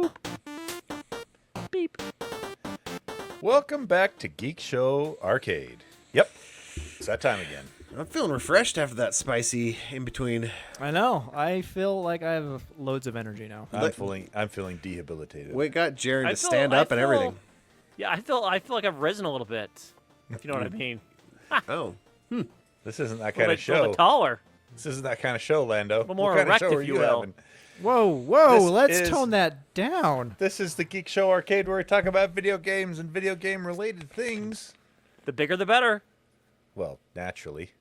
Boop. Beep. Welcome back to Geekshow Arcade. Yep, it's that time again. I'm feeling refreshed after that spicy in between. I know. I feel like I have loads of energy now. I'm feeling debilitated. We got Jared to stand up and everything. Yeah, I feel like I've risen a little bit. If you know what I mean. Oh. This isn't that A kind of little show. bit taller. This isn't that kind of show, Lando. little more what kind erect, of show are if you will. having? Whoa, This let's is- tone that down. This is the Geek Show Arcade where we talk about video games and video game related things. The bigger the better. Well, naturally.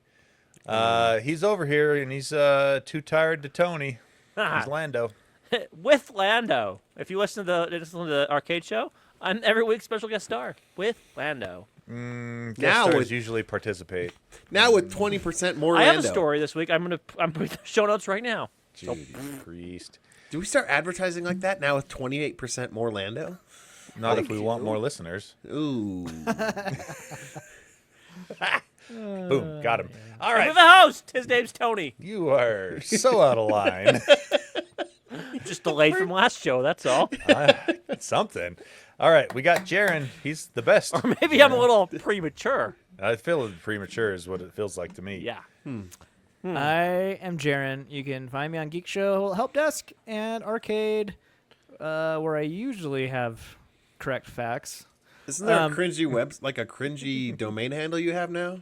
He's over here and he's too tired to Tony. He's Lando. With Lando. If you listen to the arcade show, I'm every week special guest star with Lando. Guest Now stars with- usually participate. Now with 20% more I Lando. have a story this week. I'm putting the show notes right now. Judy Priest. Do we start advertising like that now with 28% more Lando? Not if we want more listeners. Ooh. Boom, got him. All With right. the host. His name's Tony. You are so out of line. Just delayed from last show. That's all. That's something. All right, we got Jaren. He's the best. Or maybe I'm a little premature. I feel premature is what it feels like to me. Yeah. I am Jaren. You can find me on Geek Show Help Desk and Arcade, where I usually have correct facts. Isn't there a cringy like a cringy domain handle you have now?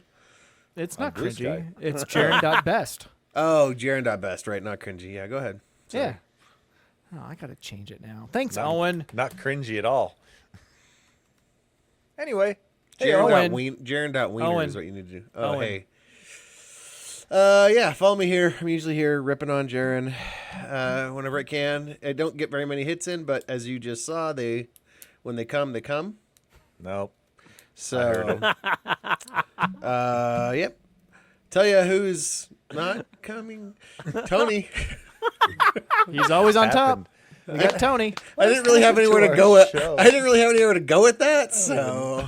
It's not Blue cringy. Sky. It's Jaren.best. Oh, Jaren.best, right? Not cringy. Yeah, go ahead. Sorry. Yeah. Oh, I gotta change it now. Thanks, Not, Owen. Not cringy at all. Anyway. Hey, Owen. Jaren.wiener Owen. is what you need to do. Oh, Owen. hey. Yeah, follow me here. I'm usually here ripping on Jaren whenever I can. I don't get very many hits in, but as you just saw, when they come, they come. Nope. So, yep. Tell you who's not coming. Tony. He's always on Happened. top. We got Tony. I didn't really have anywhere to our go with. show. I didn't really have anywhere to go with that. So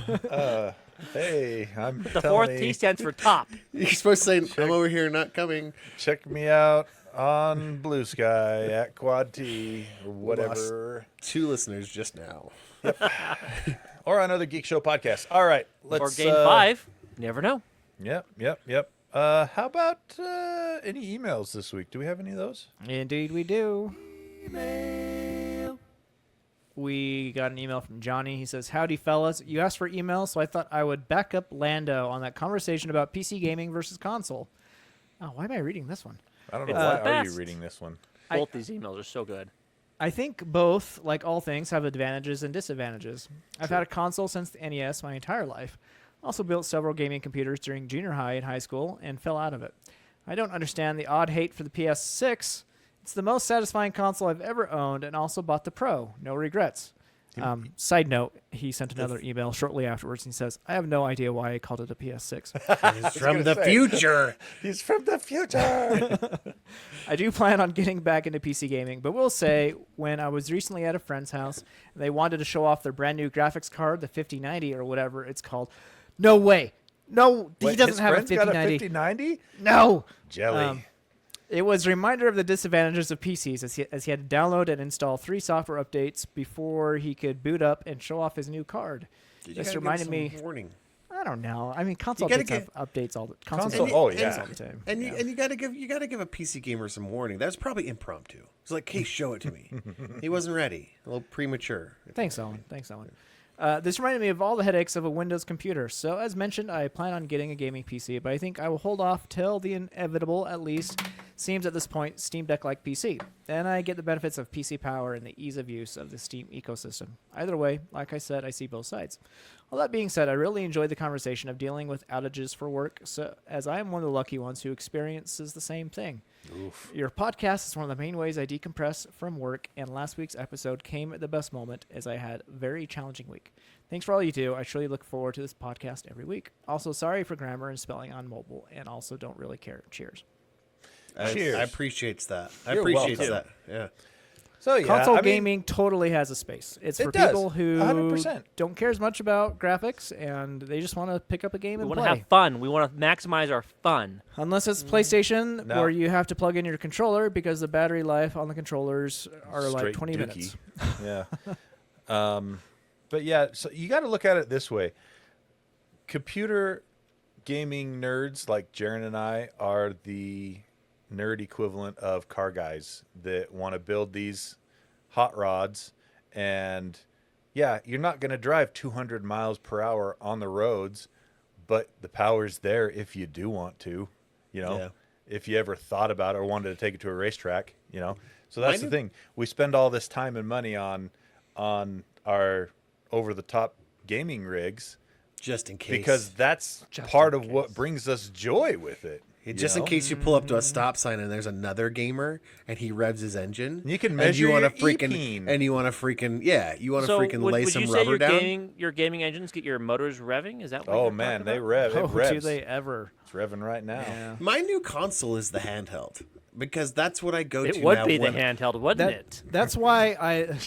Hey, I'm The fourth T Tony. stands for top. you're supposed to say, "I'm over here, not coming." Check me out on Blue Sky at Quad T or whatever. 2 listeners just now. Or on other Geek Show podcasts. All right. Let's Or game 5. Never know. Yep. How about any emails this week? Do we have any of those? Indeed, we do. We got an email from Johnny. He says, "Howdy, fellas. You asked for emails, so I thought I would back up Lando on that conversation about PC gaming versus console." Oh, why am I reading this one? I don't know. It's Why the are you best. reading this one? Both these emails are so good. I think both, like all things, have advantages and disadvantages. I've had a console since the NES my entire life. Also built several gaming computers during junior high and high school and fell out of it. I don't understand the odd hate for the PS6. It's the most satisfying console I've ever owned and also bought the Pro. No regrets. Side note, he sent another email shortly afterwards and he says, "I have no idea why I called it a PS6. It's from the say. future. He's from the future. I do plan on getting back into PC gaming, but will say when I was recently at a friend's house and they wanted to show off their brand new graphics card, the 5090 or whatever it's called. No way. No, he Wait, doesn't his have a friend's got 5090. 5090? No. Jelly. It was a reminder of the disadvantages of PCs as he had to download and install 3 software updates before he could boot up and show off his new card. This reminded me. Warning. I don't know. I mean, console gotta updates have updates all the Console- updates oh, all yeah. the time. And you gotta give a PC gamer some warning. That's probably impromptu. It's like, hey, show it to me. He wasn't ready. A little premature. Thanks, Owen. This reminded me of all the headaches of a Windows computer. So, as mentioned, I plan on getting a gaming PC, but I think I will hold off till the inevitable, at least, seems at this point, Steam Deck-like PC. Then I get the benefits of PC power and the ease of use of the Steam ecosystem. Either way, like I said, I see both sides. All that being said, I really enjoyed the conversation of dealing with outages for work, so as I am one of the lucky ones who experiences the same thing. Oof. Your podcast is one of the main ways I decompress from work, and last week's episode came at the best moment as I had a very challenging week. Thanks for all you do. I truly look forward to this podcast every week. Also, sorry for grammar and spelling on mobile, and also don't really care. Cheers. Cheers. I appreciate that. You're welcome. that. Yeah. So yeah, console I mean, gaming totally has a space. It's It for does, people who 100%. don't care as much about graphics and they just want to pick up a game We and want play. to have fun. We want to maximize our fun. Unless it's PlayStation, No. where you have to plug in your controller because the battery life on the controllers are like straight 20 dookie. minutes. Yeah. But yeah, so you got to look at it this way. Computer gaming nerds like Jaren and I are the nerd equivalent of car guys that want to build these hot rods. And yeah, you're not going to drive 200 miles per hour on the roads, but the power's there if you do want to, Yeah. if you ever thought about it or wanted to take it to a racetrack, So that's the Mind thing. We spend all this time and money on our over-the-top gaming rigs Just in case. because that's Just part in of what case. brings us joy with it. Just in case you pull up to a stop sign and there's another gamer and he revs his engine. You can and measure wanna your freaking E-peen. and you want to freaking you want to So freaking would, lay would some you say rubber your down. gaming engines get your motors revving? Is that what Oh you're man, talking they about? rev. It Oh, revs. do they ever? It's revving right now. Yeah. My new console is the handheld because that's what I go to. It would now be the when- handheld, wouldn't it? That's why I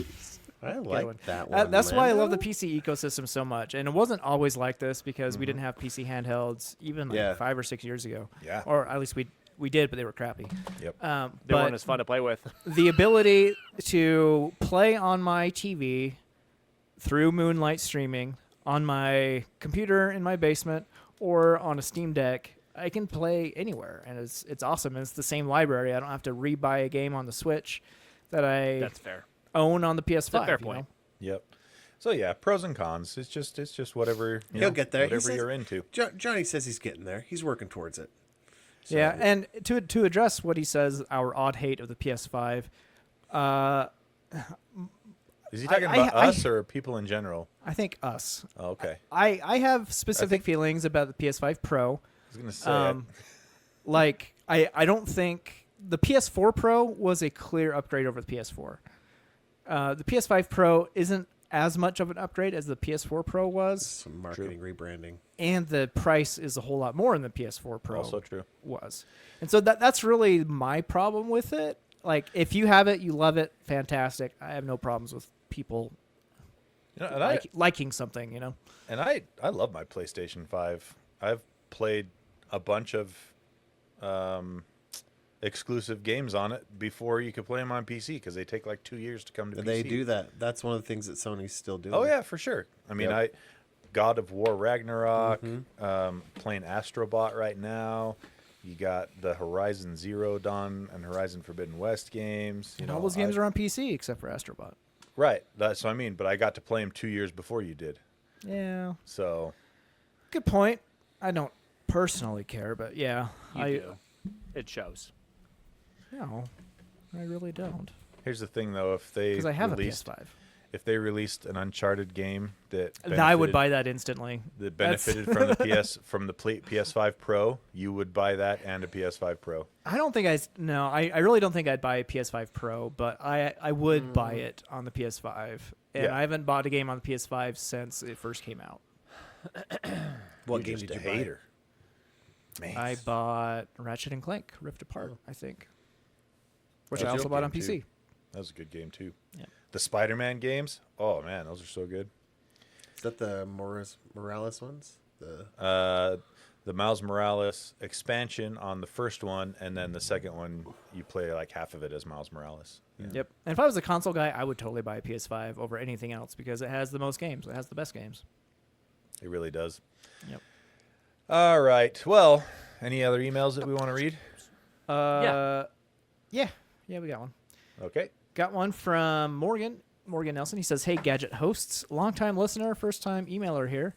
one. like that one. That's why I love the Lando. PC ecosystem so much. And it wasn't always like this because we didn't have PC handhelds even like Yeah. 5 or 6 years ago. Yeah. Or at least we did, but they were crappy. Yep. They but weren't as fun to play with. the ability to play on my TV through Moonlight streaming on my computer in my basement or on a Steam Deck, I can play anywhere, and it's awesome. And it's the same library. I don't have to re-buy a game on the Switch that I That's fair. own on the PS5. fair you point. know? Yep. So yeah, pros and cons. It's just whatever He'll get there. He Whatever says- you're into. Johnny says he's getting there. He's working towards it. Yeah, and to address what he says, our odd hate of the PS5, Is he talking I- about I- us or people in general? I think us. Oh, okay. I have specific feelings about the PS5 Pro. I was gonna say. Like I don't think the PS4 Pro was a clear upgrade over the PS4. The PS5 Pro isn't as much of an upgrade as the PS4 Pro was, Some marketing rebranding. and the price is a whole lot more than the PS4 Pro Also true. was. And so that's really my problem with it. Like if you have it, you love it, fantastic. I have no problems with people And liking something, you know. I love my PlayStation 5. I've played a bunch of exclusive games on it before you could play them on PC because they take like 2 years to come to PC. They do that. That's one of the things that Sony's still doing. Oh yeah, for sure. I mean, Yep. God of War Ragnarok, playing Astrobot right now. You got the Horizon Zero Dawn and Horizon Forbidden West games. You And know, all those games are on PC except for Astrobot. right. That's what I mean. But I got to play them 2 years before you did. Yeah. So Good point. I don't personally care, but yeah, You do. It shows. No, I really don't. here's the thing, though: if they Because I have released, a PS5. if they released an Uncharted game that I would benefited- buy that instantly. that That's- benefited from the from the PS5 Pro, you would buy that and a PS5 Pro. I don't think I really don't think I'd buy a PS5 Pro, but I would buy it on the PS5. And Yeah. I haven't bought a game on the PS5 since it first came out. What You're game just did a you buy? hater. Man. I bought Ratchet and Clank Rift Apart, I think, which I That's also your bought on game, PC. too. That was a good game too. Yeah. The Spider-Man games, oh man, those are so good. Is that the Morales ones? The Miles Morales expansion on the first one, and then the second one, you play like half of it as Miles Morales. Yeah. Yep. And if I was a console guy, I would totally buy a PS5 over anything else because it has the most games. It has the best games. It really does. Yep. All right. Well, any other emails that we want to read? Yeah, we got one. Okay. Got one from Morgan Nelson. He says, "Hey, Gadget hosts, long-time listener, first-time emailer here.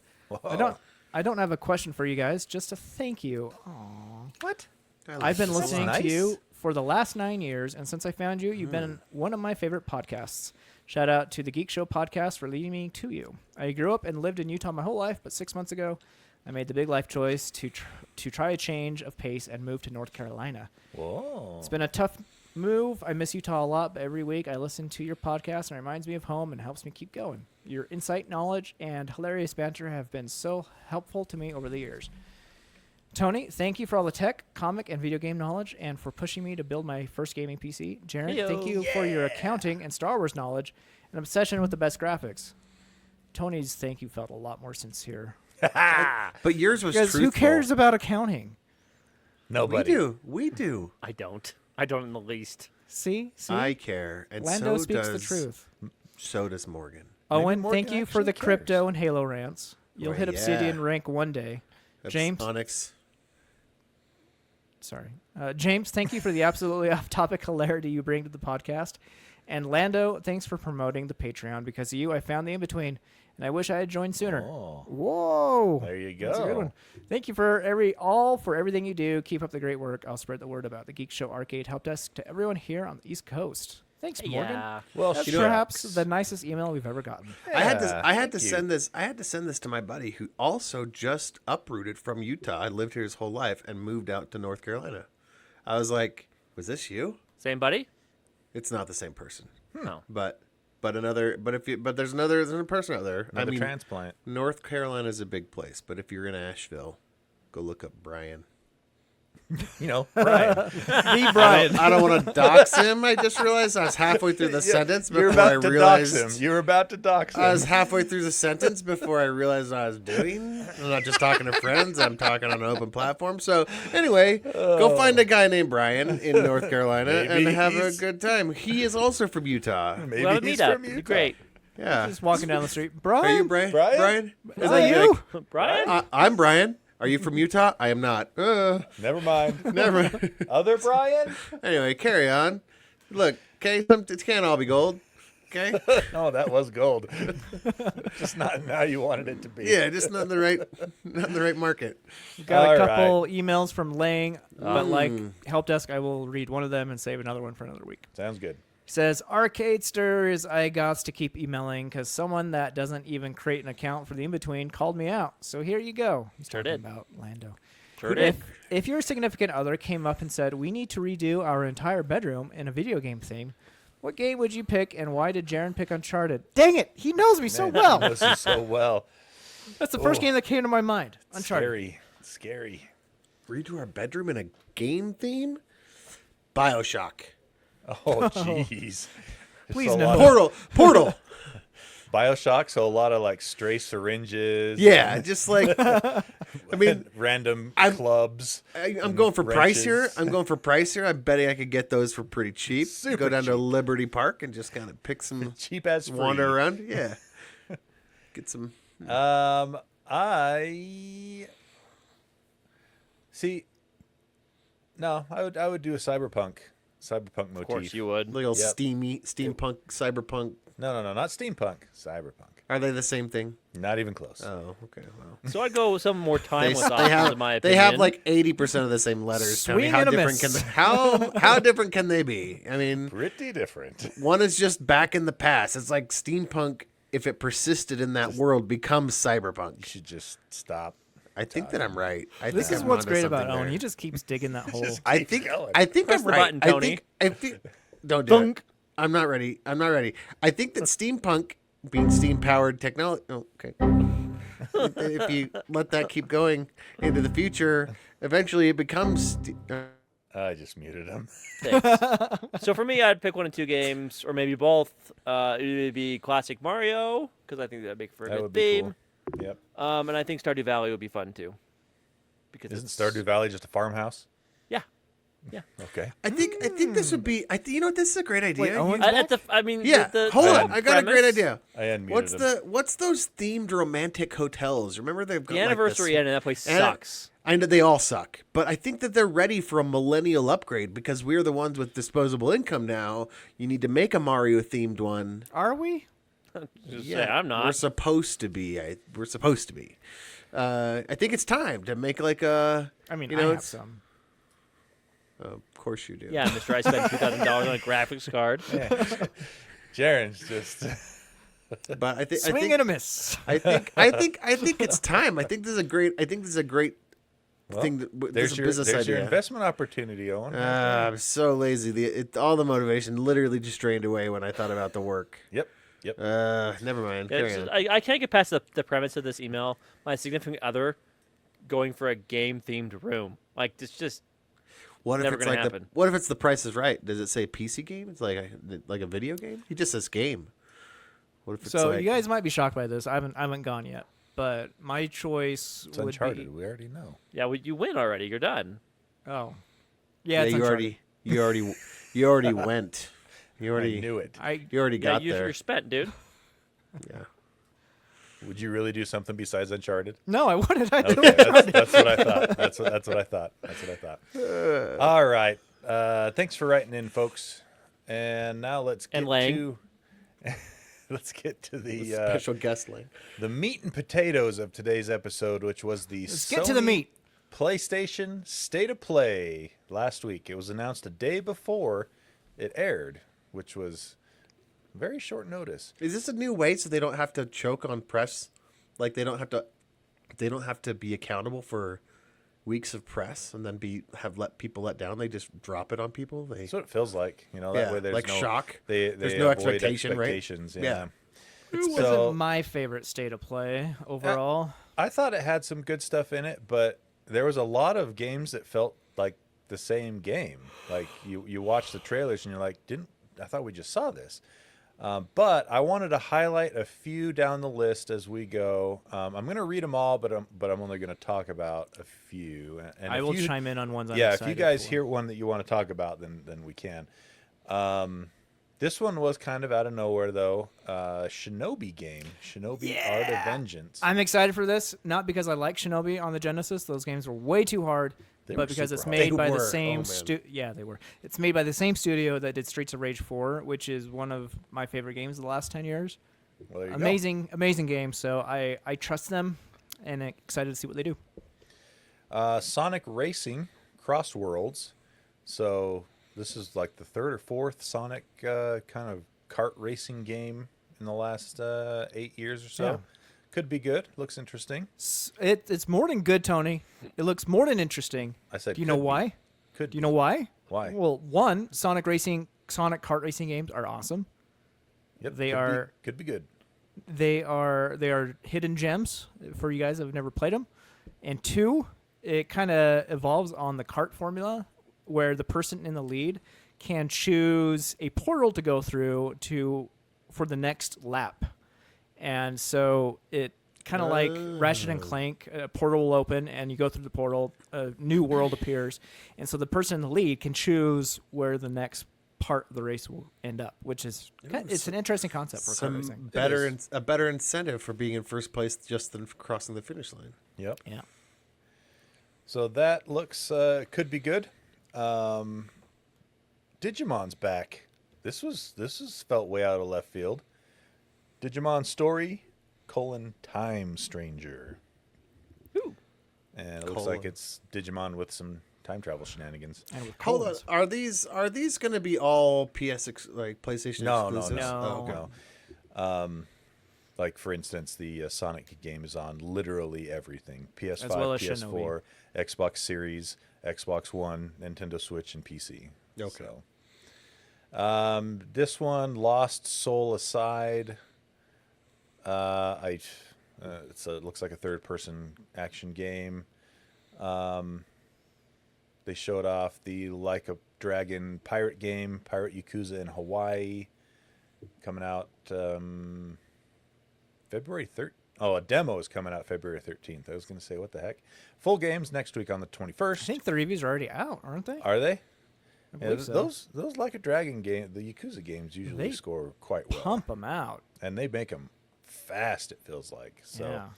I don't have a question for you guys, just a thank you. Aww. What? I've been That's listening nice. to you for the last 9 years, and since I found you, you've been one of my favorite podcasts. Shout out to the Geekshow podcast for leading me to you. I grew up and lived in Utah my whole life, but 6 months ago, I made the big life choice to try a change of pace and move to North Carolina. Whoa. It's been a tough move. I miss Utah a lot, but every week I listen to your podcast and it reminds me of home and helps me keep going. Your insight, knowledge, and hilarious banter have been so helpful to me over the years. Tony, thank you for all the tech, comic, and video game knowledge, and for pushing me to build my first gaming PC. Jaren, thank you for your accounting and Star Wars knowledge and obsession with the best graphics. Tony's thank you felt a lot more sincere. But yours was Because truthful. who cares about accounting? Nobody. We do. I don't in the least. See? I care, and Lando so speaks does the truth. So does Morgan. Owen, Morgan thank you for the actually crypto and Halo rants. You'll Oh, hit yeah. Obsidian rank one day. That's James? Onyx. Sorry. James, thank you for the absolutely off-topic hilarity you bring to the podcast. And Lando, thanks for promoting the Patreon. Because of you, I found the in-between, and I wish I had joined sooner. Oh. Whoa. There you That's a good go. one. Thank you for everything you do. Keep up the great work. I'll spread the word about the Geek Show Arcade Help Desk to everyone here on the East Coast. Thanks, Morgan. Yeah. Well, That's shucks. perhaps the nicest email we've ever gotten. I had Thank to you. send this. I had to send this to my buddy who also just uprooted from Utah. I lived here his whole life and moved out to North Carolina. I was like, "Was this you?" Same buddy? It's not the same person, No. but there's another person out there. Another transplant. North Carolina is a big place, but if you're in Asheville, go look up Brian. You know, Brian. The Brian. I don't want to dox him. I just realized I was halfway through the sentence You're before I about to realized dox him. You were about to dox him. I was halfway through the sentence before I realized what I was doing. I'm not just talking to friends. I'm talking on an open platform. So anyway, go find a guy named Brian in North Carolina and Maybe have a he's- good time. He is also from Utah. Maybe We'll have a he's meetup. from It'd be Utah. great. Yeah. Just walking down the street. Brian? Are you Brian? Brian? Brian? Is that you? Brian? I'm Brian. Are you from Utah? I am not. Never mind. Never. Other Brian? Anyway, carry on. Look, okay, it can't all be gold. Okay. No, that was gold. Just not how you wanted it to be. Yeah, just not in the right market. Got All a couple emails from Lang, but like Mm. help desk, I will read one of them and save another one for another week. Sounds good. He says, Arcade Stirs, I gots to keep emailing because someone that doesn't even create an account for the in-between called me out. So here you go. He's Sure talking did. about Lando. Sure did. If your significant other came up and said, we need to redo our entire bedroom in a video game theme, what game would you pick and why did Jaren pick Uncharted? Dang it, he knows me so well. This is so well. That's the first Oh. game that came to my mind. Uncharted. Scary. Redo our bedroom in a game theme? BioShock. Oh, jeez. Please So a no. lot of- Portal. BioShock, so a lot of like stray syringes. Yeah, just like I mean, random I'm- clubs. I'm going for price here. wrenches. I'm going for price here. I'm betting I could get those for pretty cheap. Super Go down to cheap. Liberty Park and just kind of pick some, Cheap as free. wander around. Yeah, get some. I see. No, I would do a cyberpunk motif. Of course you would. Little Yep. steampunk, cyberpunk. No, not steampunk. Cyberpunk. Are they the same thing? Not even close. Oh, okay. Well, So I'd go with some more time with options, in my they opinion. have like 80% of the same letters. Tony. Swing How and a different miss. how different can they be? I mean, Pretty different. one is just back in the past. It's like steampunk. If it persisted in that world, becomes cyberpunk. You should just stop. I think that I'm right. I This think is I'm what's onto great about something Owen. there. He just keeps digging that hole. I Keep think going. I'm the right. button, Tony. I think don't do it. I'm not ready. I think that steampunk being steam powered technology. Oh, okay. If you let that keep going into the future, eventually it becomes. I just muted him. Thanks. So for me, I'd pick one of two games, or maybe both. It would be classic Mario, because I think that'd make for a That good would be theme. cool. Yep. And I think Stardew Valley would be fun too. Because Isn't it's- Stardew Valley just a farmhouse? Yeah. Yeah. Okay. I think this would be. You know what? This is a great idea. Wait, Owen's I mean, yeah. the Hold on. the I got a great premise- idea. I unmuted him. What's those themed romantic hotels? Remember they've got The like, anniversary this- end, and that place And- sucks. I know they all suck, but I think that they're ready for a millennial upgrade because we're the ones with disposable income now. You need to make a Mario themed one. Are we? Just say, I'm not. We're supposed to be. We're supposed to be. I think it's time to make like a. I mean, you know, I have it's- some. Of course you do. Yeah, Mr. I spent $2,000 on a graphics card. Jaren's just. But I think. Swing and a miss. I think it's time. I think this is a great. Well, thing. This there's is a your business there's your idea. investment opportunity, Owen. I'm so lazy. All the motivation literally just drained away when I thought about the work. Yep. Never mind. Carry on. I can't get past the premise of this email. My significant other going for a game themed room. Like it's just What if never it's gonna like happen. what if it's The Price is Right? Does it say PC game? It's like a video game. He just says game. What if it's So like, you guys might be shocked by this. I haven't gone yet, but my choice It's would Uncharted. be. We already know. yeah, well, you win already. You're done. Oh, yeah, it's you Uncharted. already went. You I already knew it. you already Yeah, got you're there. spent, dude. Yeah. Would you really do something besides Uncharted? No, I wouldn't. I Okay, that's what I thought. That's what I thought. That's what I thought. All right. Thanks for writing in, folks. And now let's get And Lang. to let's get to the Special guest lane. the meat and potatoes of today's episode, which was the Let's get to the Sony meat. PlayStation State of Play last week. It was announced a day before it aired, which was very short notice. Is this a new way so they don't have to choke on press? Like they don't have to be accountable for weeks of press and then let people let down. They just drop it on people. That's what it feels like. You know, that Yeah, way there's like no shock. They There's no avoid expectation, right? expectations. Yeah. It So- wasn't my favorite state of play overall. I thought it had some good stuff in it, but there was a lot of games that felt like the same game. Like you watch the trailers and you're like, I thought we just saw this. But I wanted to highlight a few down the list as we go. I'm going to read them all, but I'm only going to talk about a few. And I if will you, chime in on ones. I'm yeah, if you excited guys for. hear one that you want to talk about, then we can. This one was kind of out of nowhere, though. Shinobi game, Shinobi Art of Vengeance. I'm excited for this, not because I like Shinobi on the Genesis. Those games were way too hard, They were but because super it's hard. made They by were. the Oh, same man. Yeah, they were. It's made by the same studio that did Streets of Rage 4, which is one of my favorite games of the last 10 years. Well, there you go. Amazing game. So I trust them and excited to see what they do. Sonic Racing Cross Worlds. So this is like the third or fourth Sonic kind of kart racing game in the last 8 years or so. Yeah. Could be good. Looks interesting. It's more than good, Tony. It looks more than interesting. I said. Do you know could be. why? Could. Do you know why? Why? Well, one, Sonic kart racing games are awesome. Yep, they could are- Could be good. They are hidden gems for you guys that have never played them. And two, it kind of evolves on the kart formula where the person in the lead can choose a portal to go through for the next lap. And so it kind of like Ratchet and Clank, a portal will open and you go through the portal, a new world appears. And so the person in the lead can choose where the next part of the race will end up, which is it's an interesting concept for kart racing. A better incentive for being in first place just than crossing the finish line. Yep. Yeah. So that looks could be good. Digimon's back. This is felt way out of left field. Digimon Story: Time Stranger. Ooh. And it looks like it's Digimon with some time travel shenanigans. And with Hold on, colons. are these going to be all like PlayStation No, exclusives? no. Oh, okay. No. Like for instance, the Sonic game is on literally everything: PS5, As well as PS4, Xbox Series, Xbox One, Nintendo Switch, and PC. Okay. So, this one, Lost Soul aside, it looks like a third-person action game. They showed off the Like a Dragon pirate game, Pirate Yakuza in Hawaii, coming out February 3rd. Oh, a demo is coming out February 13th. I was going to say, what the heck? Full games next week on the 21st. I think the reviews are already out, aren't they? Are they? I Yeah, believe so. those Like a Dragon game, the Yakuza games usually They score quite well. Pump them out. And they make them fast, it feels like. So Yeah.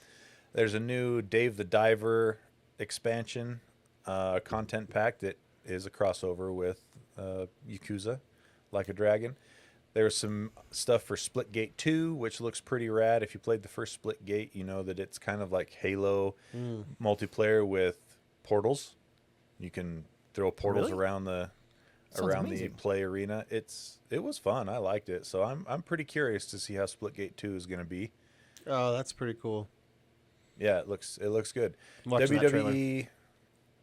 there's a new Dave the Diver expansion content pack that is a crossover with Yakuza, Like a Dragon. There's some stuff for Splitgate 2, which looks pretty rad. If you played the first Splitgate, you know that it's kind of like Halo multiplayer with portals. You can throw portals Really? around the Sounds the amazing. play arena. It was fun. I liked it. So I'm pretty curious to see how Splitgate 2 is going to be. Oh, that's pretty cool. Yeah, it looks good. I'm watching that trailer. WWE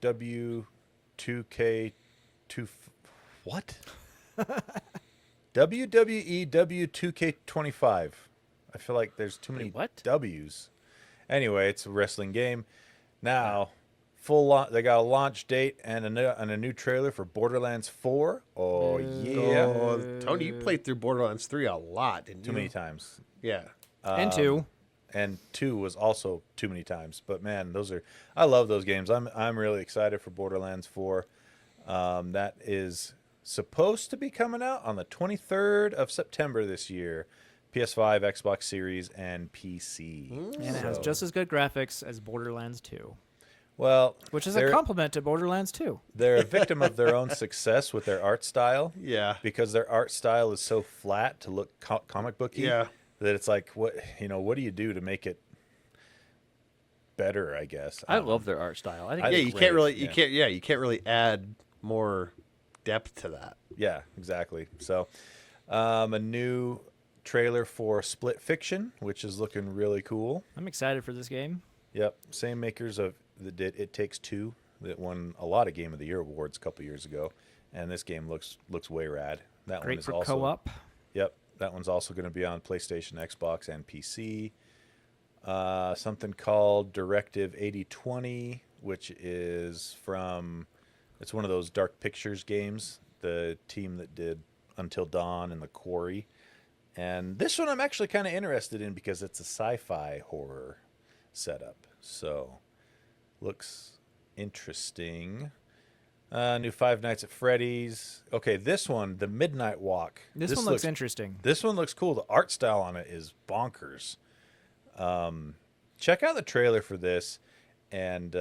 W2K2 what? WWE W2K25. I feel like there's too many Wait, what? W's. Anyway, it's a wrestling game. Now, They got a launch date and a new trailer for Borderlands 4. Oh yeah, Oh, Tony, you played through Borderlands 3 a lot, didn't you? too many times. Yeah. And 2. And 2 was also too many times. But man, I love those games. I'm really excited for Borderlands 4. That is supposed to be coming out on the 23rd of September this year. PS5, Xbox Series, and PC. And it has just as good graphics as Borderlands 2. Well, Which is a compliment to Borderlands 2. They're a victim of their own success with their art style. Yeah. Because their art style is so flat to look comic booky. Yeah. That it's like, what do you do to make it better? I guess. I love their art style. I think Yeah, it's you great. can't really, you can't really add more depth to that. Yeah, exactly. So, a new trailer for Split Fiction, which is looking really cool. I'm excited for this game. Yep, same makers that did It Takes Two, that won a lot of Game of the Year awards a couple years ago, and this game looks way rad. That one Great is for also co-op. Yep, that one's also going to be on PlayStation, Xbox, and PC. Something called Directive 8020, which is it's one of those Dark Pictures games, the team that did Until Dawn and The Quarry. And this one I'm actually kind of interested in because it's a sci-fi horror setup. So, looks interesting. New Five Nights at Freddy's. Okay, this one, The Midnight Walk. This one looks interesting. This one looks cool. The art style on it is bonkers. Check out the trailer for this and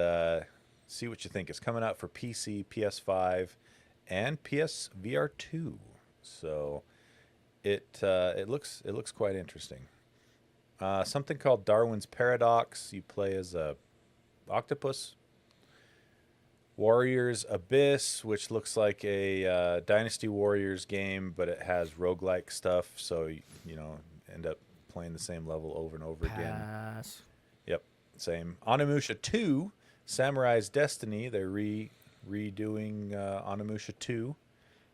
see what you think. It's coming out for PC, PS5, and PSVR 2. So it looks quite interesting. Something called Darwin's Paradox. You play as a octopus. Warriors Abyss, which looks like a Dynasty Warriors game, but it has roguelike stuff, so you end up playing the same level over and over again. Pass. Yep, same. Onimusha 2, Samurai's Destiny. They're redoing Onimusha 2,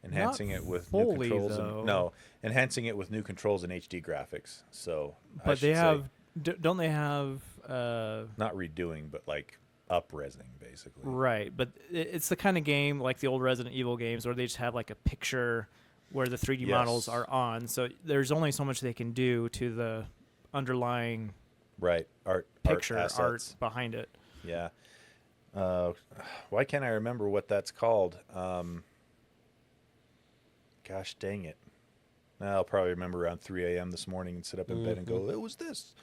enhancing Not it with fully, new controls. though. Enhancing it with new controls and HD graphics. So, But they have, don't they have? not redoing, but like up-resing basically. Right, but it's the kind of game like the old Resident Evil games where they just have like a picture where the 3D models are on. So there's only so much they can do to the underlying Right, art assets. behind it. Yeah. Why can't I remember what that's called? Gosh dang it. I'll probably remember around 3 a.m. this morning and sit up in bed and go, it was this.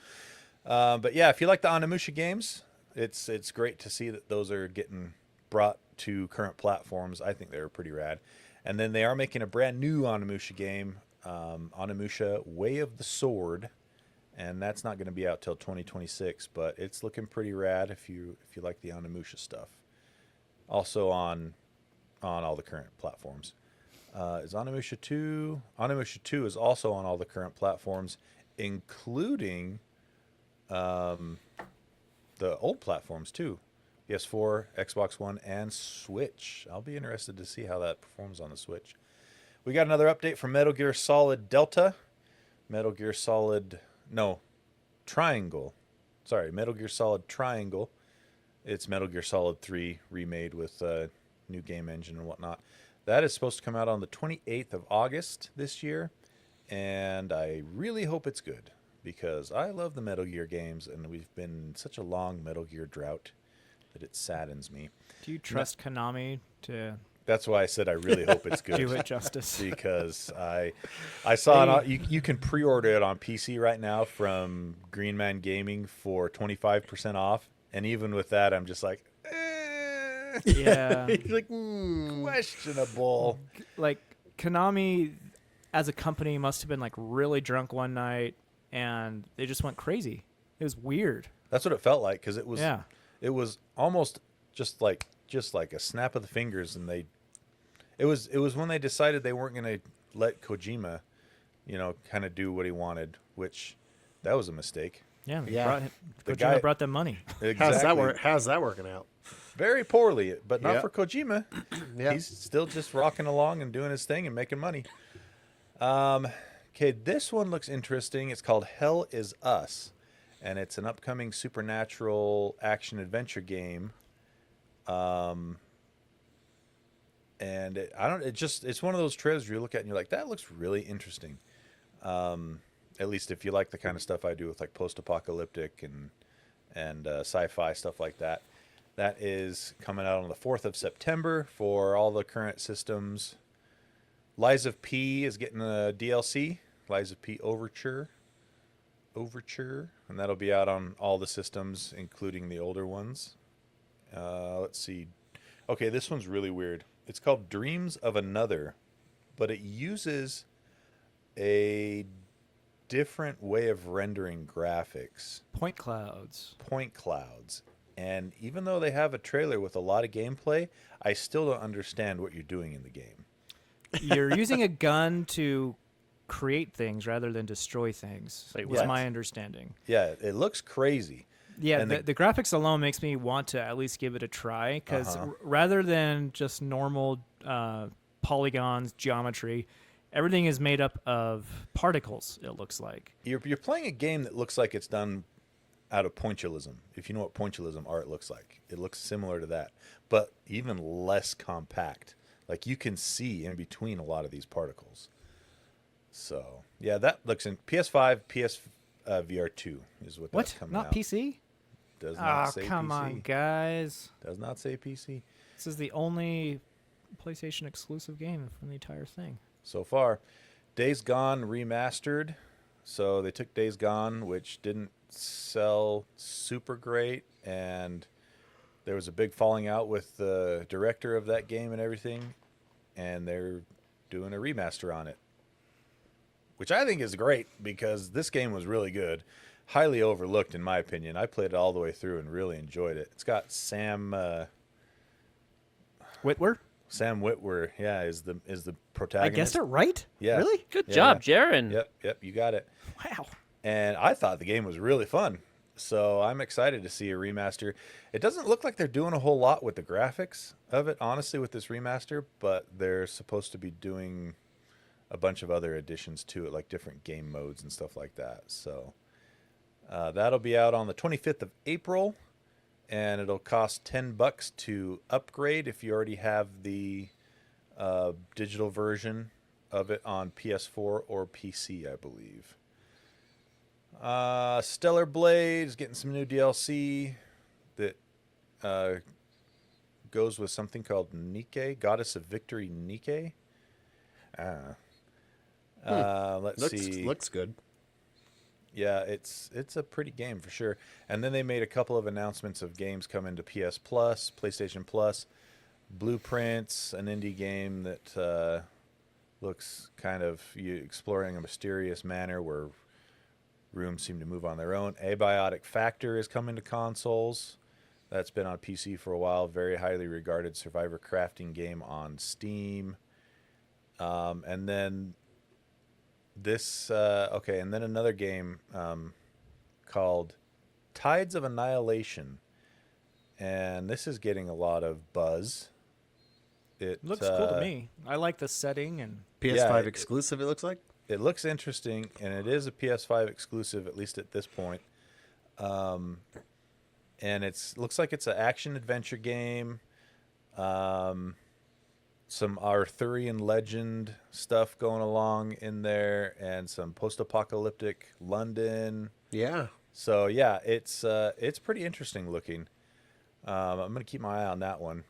But yeah, if you like the Onimusha games, it's great to see that those are getting brought to current platforms. I think they're pretty rad. And then they are making a brand new Onimusha game, Onimusha Way of the Sword, and that's not going to be out till 2026, but it's looking pretty rad if you like the Onimusha stuff. Also on all the current platforms. Is Onimusha 2? Onimusha 2 is also on all the current platforms, including the old platforms too. PS4, Xbox One, and Switch. I'll be interested to see how that performs on the Switch. We got another update from Metal Gear Solid Delta. Metal Gear Solid Triangle. Sorry, Metal Gear Solid Triangle. It's Metal Gear Solid 3 remade with new game engine and whatnot. That is supposed to come out on the 28th of August this year, and I really hope it's good because I love the Metal Gear games, and we've been in such a long Metal Gear drought that it saddens me. Do you trust Konami to That's why I said I really hope it's good. do it justice? Because I saw it. You can pre-order it on PC right now from Green Man Gaming for 25% off, and even with that, I'm just like, Yeah. He's like, questionable. Like Konami as a company must have been like really drunk one night and they just went crazy. It was weird. That's what it felt like because it was. Yeah. It was almost just like a snap of the fingers, and it was when they decided they weren't going to let Kojima, kind of do what he wanted, which that was a mistake. Yeah. Yeah. Kojima brought them money. Exactly. how's that working out? Very poorly, but not Yeah. for Kojima. Yeah. He's still just rocking along and doing his thing and making money. Okay, this one looks interesting. It's called Hell Is Us, and it's an upcoming supernatural action-adventure game And it's one of those trailers you look at and you're like, that looks really interesting. At least if you like the kind of stuff I do with like post-apocalyptic and sci-fi stuff like that. That is coming out on the 4th of September for all the current systems. Lies of P is getting a DLC, Lies of P Overture, and that'll be out on all the systems, including the older ones. Let's see. Okay, this one's really weird. It's called Dreams of Another, but it uses a different way of rendering graphics. Point clouds. And even though they have a trailer with a lot of gameplay, I still don't understand what you're doing in the game. You're using a gun to create things rather than destroy things. Wait, was what? my understanding. Yeah, it looks crazy. Yeah, And the graphics alone makes me want to at least give it a try, because rather than just normal polygons, geometry, everything is made up of particles, it looks like. You're playing a game that looks like it's done out of pointillism, if you know what pointillism art looks like. It looks similar to that, but even less compact. Like, you can see in between a lot of these particles. So, yeah, that looks in PS5, VR2 is what that's coming Not out. PC? Does not Oh, say come PC. on, guys. Does not say PC This is the only PlayStation exclusive game from the entire thing. so far. Days Gone remastered. So they took Days Gone, which didn't sell super great, and there was a big falling out with the director of that game and everything, and they're doing a remaster on it, which I think is great because this game was really good. Highly overlooked, in my opinion. I played it all the way through and really enjoyed it. It's got Sam Whitwer? Witwer, yeah, is the I protagonist. guessed it right? Yeah. Really? Good Yeah, job, Jaron. Yep, you got it. Wow. And I thought the game was really fun. So I'm excited to see a remaster. It doesn't look like they're doing a whole lot with the graphics of it, honestly, with this remaster, but they're supposed to be doing a bunch of other additions to it, like different game modes and stuff like that. So that'll be out on the 25th of April, and it'll cost $10 to upgrade if you already have the digital version of it on PS4 or PC, I believe. Stellar Blade is getting some new DLC that goes with something called Nike, Goddess of Victory Nike. Let's see. Looks good. Yeah, it's a pretty game for sure. And then they made a couple of announcements of games coming to PS Plus, PlayStation Plus, Blueprints, an indie game that looks kind of you exploring a mysterious manner where rooms seem to move on their own. Abiotic Factor is coming to consoles. That's been on PC for a while. Very highly regarded survivor crafting game on Steam. And then this, and then another game called Tides of Annihilation. And this is getting a lot of buzz. It Looks cool to me. I like the setting and PS5 Yeah, exclusive, it looks like. It looks interesting, and it is a PS5 exclusive, at least at this point. And looks like it's an action-adventure game. Some Arthurian legend stuff going along in there, and some post-apocalyptic London. Yeah. So, yeah, it's pretty interesting looking. I'm going to keep my eye on that one.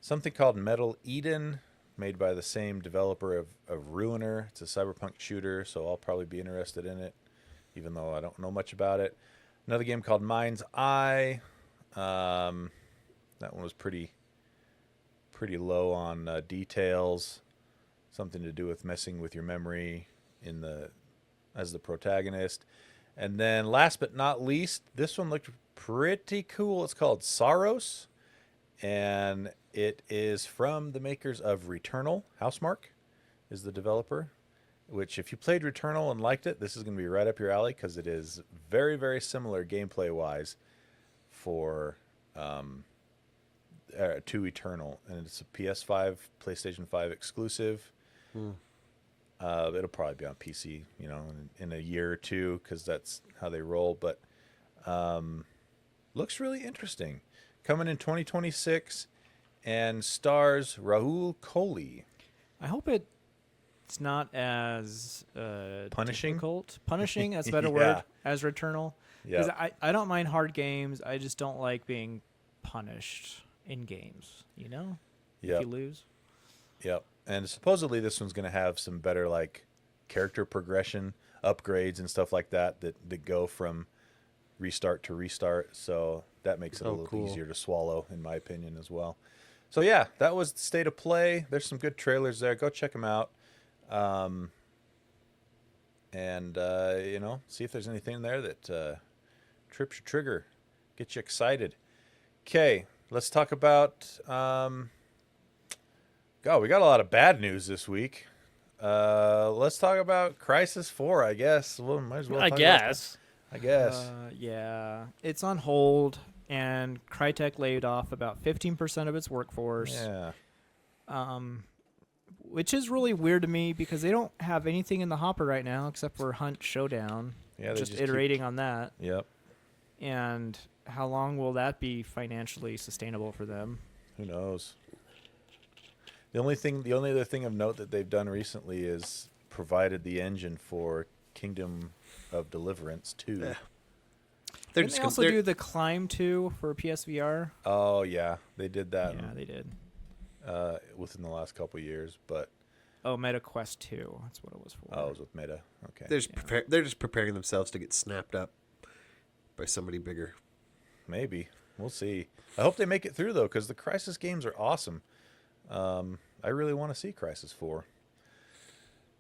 Something called Metal Eden, made by the same developer of Ruiner. It's a cyberpunk shooter, so I'll probably be interested in it, even though I don't know much about it. Another game called Mind's Eye. That one was pretty low on details. Something to do with messing with your memory as the protagonist. And then last but not least, this one looked pretty cool. It's called Saros, and it is from the makers of Returnal. Housemarque is the developer, which if you played Returnal and liked it, this is going to be right up your alley because it is very, very similar gameplay-wise to Returnal. And it's a PS5, PlayStation 5 exclusive. It'll probably be on PC, in a year or two because that's how they roll. But looks really interesting. Coming in 2026. and stars Rahul Kohli. I hope it's not as Punishing? difficult. Punishing, that's a better Yeah. word, as Returnal. Because Yeah. I don't mind hard games. I just don't like being punished in games, you know? If Yep. you lose. Yep. And supposedly this one's going to have some better like character progression, upgrades and stuff like that go from restart to restart. So that makes it a little cool. easier to swallow, in my opinion, as well. So yeah, that was the state of play. There's some good trailers there. Go check them out. And see if there's anything there that trips your trigger, gets you excited. Okay, let's talk about. God, we got a lot of bad news this week. Let's talk about Crysis 4, I guess. Well, might as well. I talk about that. guess. I guess. Yeah. It's on hold, and Crytek laid off about 15% of its workforce. Yeah. Which is really weird to me because they don't have anything in the hopper right now except for Hunt Showdown. Yeah, they just just iterating on that. Yep. And how long will that be financially sustainable for them? Who knows? The only other thing of note that they've done recently is provided the engine for Kingdom of Deliverance 2. They're Didn't just they gonna- also they're- do the Climb 2 for PSVR? Oh yeah, they did that. Yeah, they did. Within the last couple of years, but Oh, Meta Quest 2. That's what it was for. it was with Meta. Okay, they're just preparing themselves to get snapped up by somebody bigger. maybe we'll see. I hope they make it through though, because the Crysis games are awesome. I really want to see Crysis 4.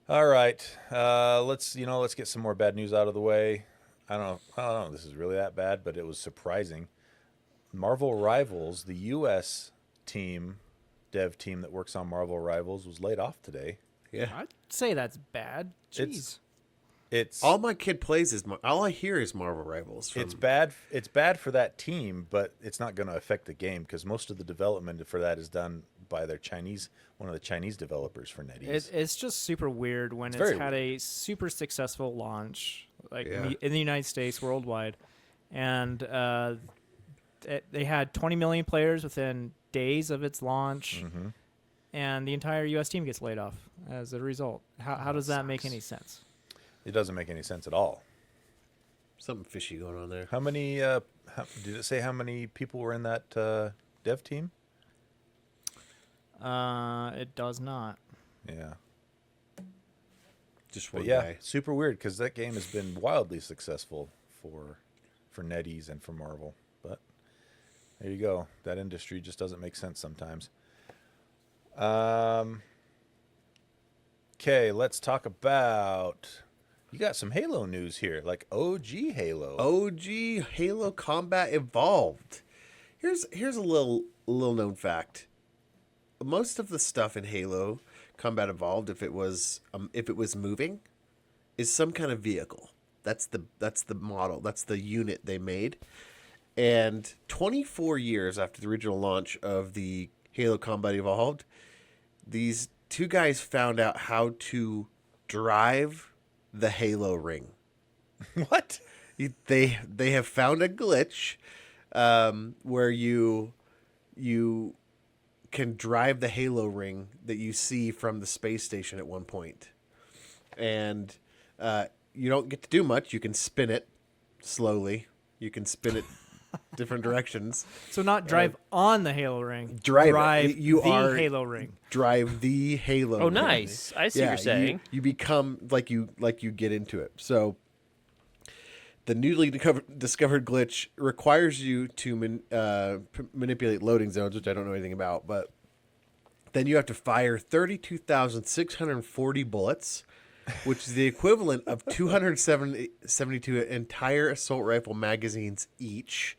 All right, let's get some more bad news out of the way. I don't know if this is really that bad, but it was surprising. Marvel Rivals, the U.S. dev team that works on Marvel Rivals, was laid off today. Yeah. I'd say that's bad. Jeez. It's All my kid plays is all I hear is Marvel Rivals. it's bad. It's bad for that team, but it's not going to affect the game because most of the development for that is done by one of the Chinese developers for NetEase. It's just super weird when it's very had a super successful launch, like Yeah. in the United States, worldwide, and they had 20 million players within days of its launch, Mm-hmm. and the entire U.S. team gets laid off as a result. How does that make any sense? It doesn't make any sense at all. Something fishy going on there. How many? Did it say how many people were in that dev team? It does not. Yeah, Just but one yeah, guy. super weird because that game has been wildly successful for NetEase and for Marvel. But there you go. That industry just doesn't make sense sometimes. Okay, let's talk about. You got some Halo news here, like OG Halo. OG Halo Combat Evolved. Here's a little known fact. Most of the stuff in Halo Combat Evolved, if it was moving, is some kind of vehicle. That's the model. That's the unit they made. And 24 years after the original launch of the Halo Combat Evolved, these two guys found out how to drive the Halo ring. What? They have found a glitch where you can drive the Halo ring that you see from the space station at one point. And you don't get to do much. You can spin it slowly. You can spin it different directions. So not drive on the Halo ring. Drive it. You the are- Halo ring. Drive the Halo Oh, ring. nice. I see what you're saying. You become like you get into it. So the newly discovered glitch requires you to manipulate loading zones, which I don't know anything about, but then you have to fire 32,640 bullets, which is the equivalent of 272 entire assault rifle magazines each.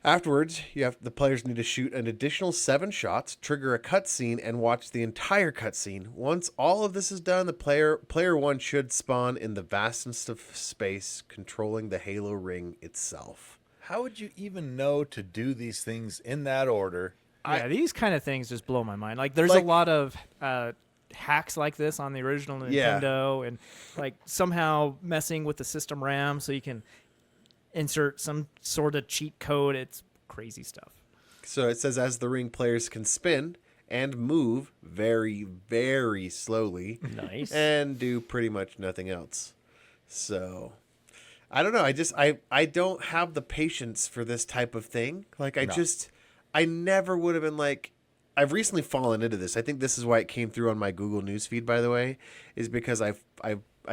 Afterwards, the players need to shoot an additional 7 shots, trigger a cutscene, and watch the entire cutscene. Once all of this is done, the player one should spawn in the vastness of space, controlling the Halo ring itself. How would you even know to do these things in that order? Yeah, these kind of things just blow my mind. Like, there's Like- a lot of hacks like this on the original Nintendo, and like somehow messing with the system RAM so you can insert some sort of cheat code. It's crazy stuff. So it says, as the ring, players can spin and move very, very slowly Nice. and do pretty much nothing else. So I don't know. I don't have the patience for this type of thing. Like I never would have been like, I've recently fallen into this. I think this is why it came through on my Google News feed, by the way, is because I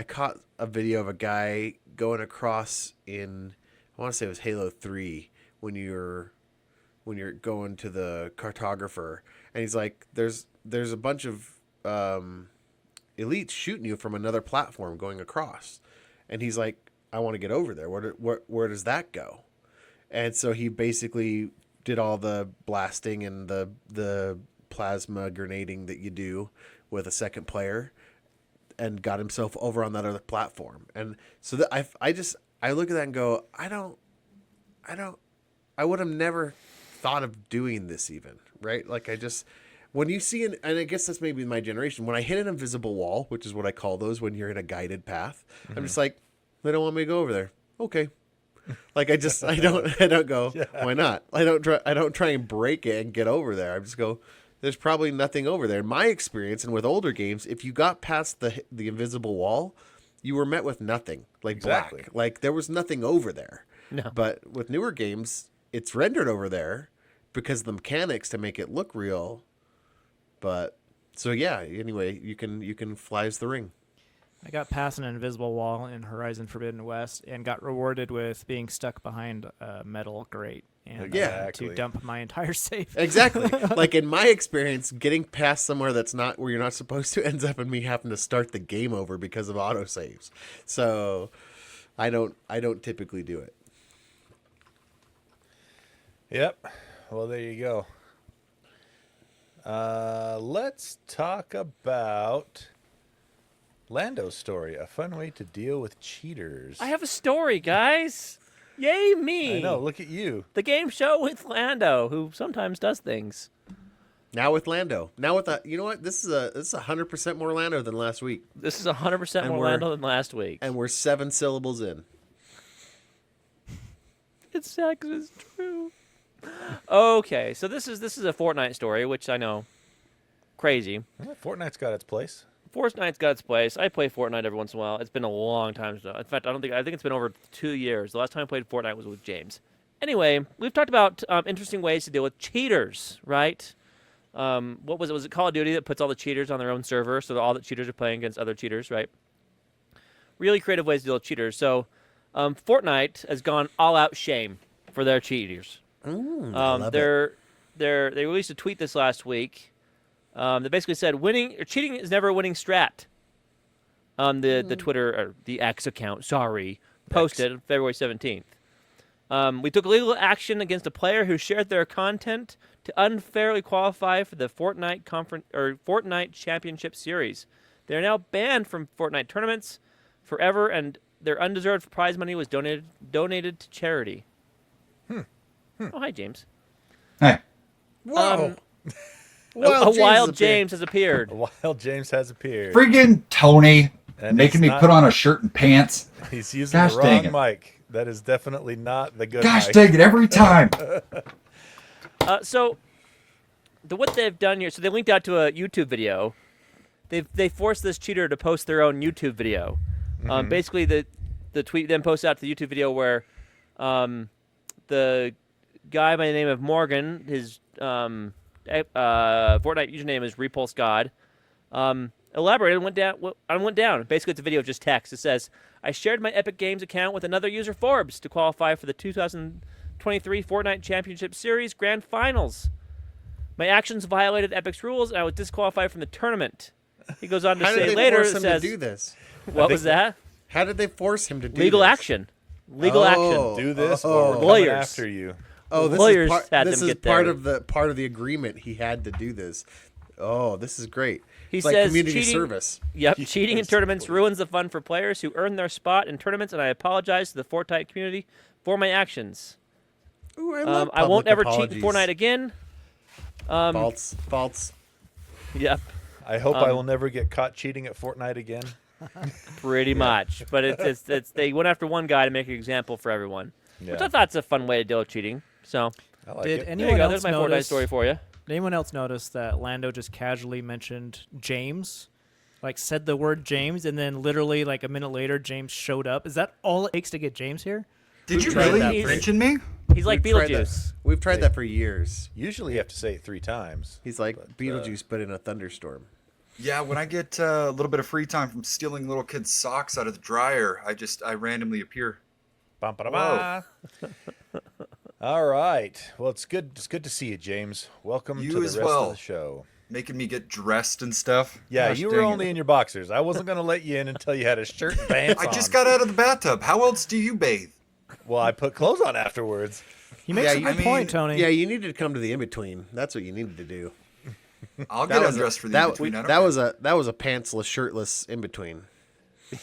caught a video of a guy going across in, I want to say it was Halo 3, when you're going to the cartographer, and he's like, there's a bunch of elites shooting you from another platform going across, and he's like, I want to get over there. Where does that go? And so he basically did all the blasting and the plasma grenading that you do with a second player, and got himself over on that other platform. And so that I look at that and go, I would have never thought of doing this even, right? Like when you see and I guess that's maybe my generation, when I hit an invisible wall, which is what I call those when you're in a guided path, I'm just like, they don't want me to go over there. Okay. Like I don't go, why not? I don't try and break it and get over there. I just go, there's probably nothing over there. In my experience, and with older games, if you got past the invisible wall, you were met with nothing, like Exactly. black. Like there was nothing over there. No. But with newer games, it's rendered over there because of the mechanics to make it look real. But so yeah, anyway, you can fly as the ring. I got past an invisible wall in Horizon Forbidden West and got rewarded with being stuck behind a metal grate and Exactly. to dump my entire save. Exactly. Like in my experience, getting past somewhere that's not where you're not supposed to ends up in me having to start the game over because of autosaves. So I don't typically do it. Yep. Well, there you go. Let's talk about Lando's story, a fun way to deal with cheaters. I have a story, guys. Yay me! I know. Look at you. The game show with Lando, who sometimes does things. Now with Lando. Now with you know what? This is 100% more Lando than last week, This is 100% And more we're- Lando than last week. and we're 7 syllables in. It's sad 'cause it's true. Okay, so this is a Fortnite story, which I know, crazy. Well, Fortnite's got its place. Fortnite's got its place. I play Fortnite every once in a while. It's been a long time now. In fact, I think it's been over 2 years. The last time I played Fortnite was with James. Anyway, we've talked about interesting ways to deal with cheaters, right? What was it? Was it Call of Duty that puts all the cheaters on their own server, so that all the cheaters are playing against other cheaters, right? Really creative ways to deal with cheaters. So, Fortnite has gone all out shame for their cheaters. I love it. They released a tweet this last week that basically said cheating is never a winning strat. The Twitter or the X account, posted February 17th. We took legal action against a player who shared their content to unfairly qualify for the Fortnite Championship Series. They are now banned from Fortnite tournaments forever, and their undeserved prize money was donated to charity. Oh, hi, James. Hey, Whoa. A wild appeared. James has appeared. A wild James has appeared. friggin' Tony And making me it's not- put on a shirt and pants. He's using Gosh the dang wrong mic. That is definitely not the good Gosh mic. dang it, every time. So, what they've done here, so they linked out to a YouTube video. They forced this cheater to post their own YouTube video. Basically, the tweet then posts out to the YouTube video where the guy by the name of Morgan, his Fortnite username is Repulse God, elaborated and went down. Basically, it's a video of just text. It says, I shared my Epic Games account with another user, Forbes, to qualify for the 2023 Fortnite Championship Series Grand Finals. My actions violated Epic's rules, and I was disqualified from the tournament. He goes on to How did say they later, force it him says, to do this? what was that? How did they force him to do Legal this? action. Legal action. Do this Oh. or we're coming Lawyers. after you. Oh, this Lawyers is had this them is get part there. of the agreement. He had to do this. Oh, this is great. He It's like says community cheating- service. Yep, cheating in tournaments ruins the fun for players who earn their spot in tournaments, and I apologize to the Fortnite community for my actions. Ooh, I love I won't public ever cheat in apologies. Fortnite again. False. Yep, I hope I will never get caught cheating at Fortnite again. pretty much. But it's they went after one guy to make an example for everyone, which Yeah. I thought's a fun way to deal with cheating. So I like Did it. There anyone you go. else There's my Fortnite notice? story for you. Did anyone else notice that Lando just casually mentioned James? Like said the word James, and then literally like a minute later, James showed up. Is that all it takes to get James here? Did you tried really that. mention me? He's like We've tried that. Beetlejuice. We've tried that for years. Usually you have to say it 3 times. He's like Beetlejuice, but in a thunderstorm. Yeah, when I get a little bit of free time from stealing little kids' socks out of the dryer, I randomly appear. Bum, ba, da, ba. All right. Well, it's good. It's good to see you, James. Welcome You to the as rest well. of the show. Making me get dressed and stuff. Yeah, Gosh, you were dang only it. in your boxers. I wasn't going to let you in until you had a shirt and pants I on. just got out of the bathtub. How else do you bathe? Well, I put clothes on afterwards. He makes Yeah, a good I mean, point, Tony. Yeah, you needed to come to the in-between. That's what you needed to do. I'll get undressed for the that, in-between. I don't that care. was a pantsless, shirtless in-between.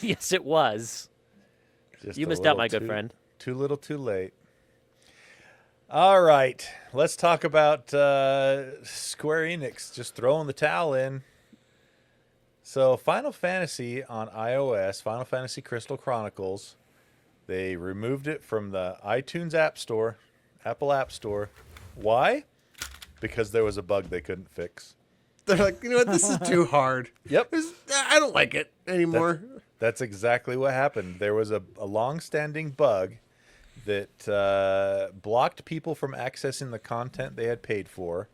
Yes, it was. Just You a missed out, little my good too- friend. Too little, too late. All right, let's talk about Square Enix just throwing the towel in. So, Final Fantasy on iOS, Final Fantasy Crystal Chronicles, they removed it from the iTunes App Store, Apple App Store. Why? Because there was a bug they couldn't fix. They're like, you know what? This is too hard. Yep. I don't like it anymore. That's exactly what happened. There was a long-standing bug that blocked people from accessing the content they had paid for,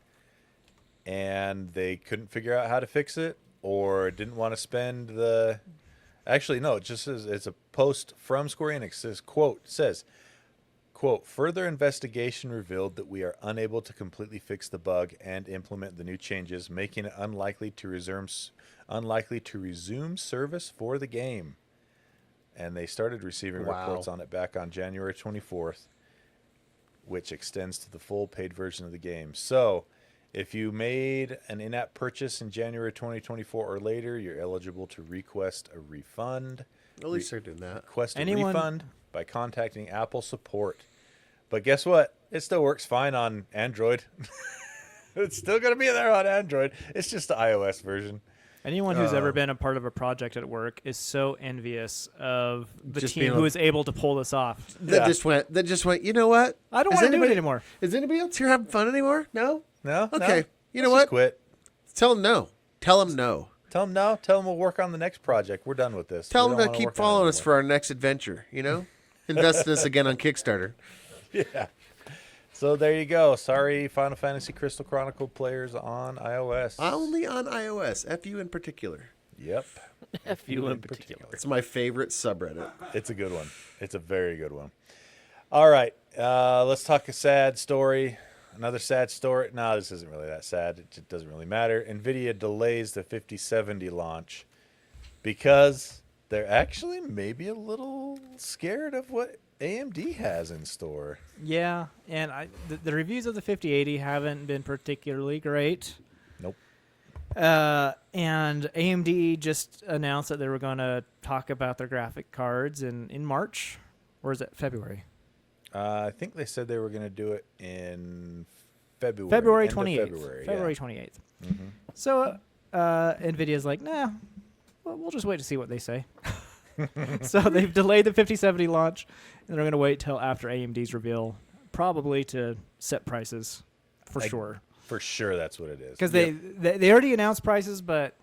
and they couldn't figure out how to fix it or didn't want to spend the... Actually, no, it just says it's a post from Square Enix. It says, quote, further investigation revealed that we are unable to completely fix the bug and implement the new changes, making it unlikely to resume service for the game. And they started receiving Wow. reports on it back on January 24th, which extends to the full paid version of the game. So, if you made an in-app purchase in January 2024 or later, you're eligible to request a refund. At least they're doing that. Request a Anyone- refund by contacting Apple support. But guess what? It still works fine on Android. It's still going to be there on Android. It's just the iOS version. Anyone who's ever been a part of a project at work is so envious of the Just team being who a- is able to pull this off. That just went, you know what? I don't Is want to do it anybody- anymore. Is anybody else here having fun anymore? No? No? Okay. No? You know Let's what? just quit. Tell them no. Tell them no. Tell them no. Tell them we'll work on the next project. We're done with this. Tell We them don't to wanna keep work on it following us anymore. for our next adventure, you know? Invest in us again on Kickstarter. Yeah. So there you go. Sorry, Final Fantasy Crystal Chronicle players on iOS. Only on iOS. FU in particular. Yep. F you in particular. It's my favorite subreddit. It's a good one. It's a very good one. All right. Let's talk a sad story. Another sad story. No, this isn't really that sad. It just doesn't really matter. Nvidia delays the 5070 launch because they're actually maybe a little scared of what AMD has in store. Yeah, and the reviews of the 5080 haven't been particularly great. Nope. And AMD just announced that they were going to talk about their graphic cards in March, or is it February? I think they said they were going to do it in February. February end of 28th. February, February yeah. 28th. So NVIDIA's like, nah, well, we'll just wait to see what they say. So they've delayed the 5070 launch, and they're going to wait till after AMD's reveal, probably to set prices for sure. For sure, that's what it is. Because they already announced prices, but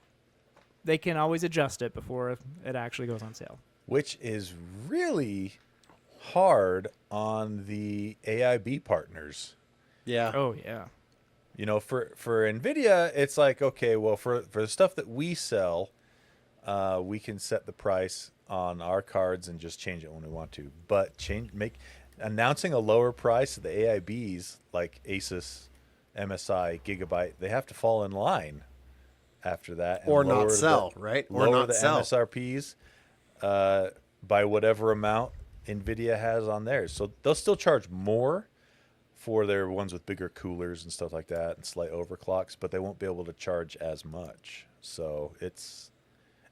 they can always adjust it before it actually goes on sale. Which is really hard on the AIB partners. Yeah. Oh, yeah. You know, for Nvidia, it's like, okay, well, for the stuff that we sell, we can set the price on our cards and just change it when we want to. But announcing a lower price to the AIBs like Asus, MSI, Gigabyte, they have to fall in line after that, and Or lower not sell, right? Or lower not the sell. MSRPs by whatever amount Nvidia has on theirs. So they'll still charge more for their ones with bigger coolers and stuff like that and slight overclocks, but they won't be able to charge as much. So it's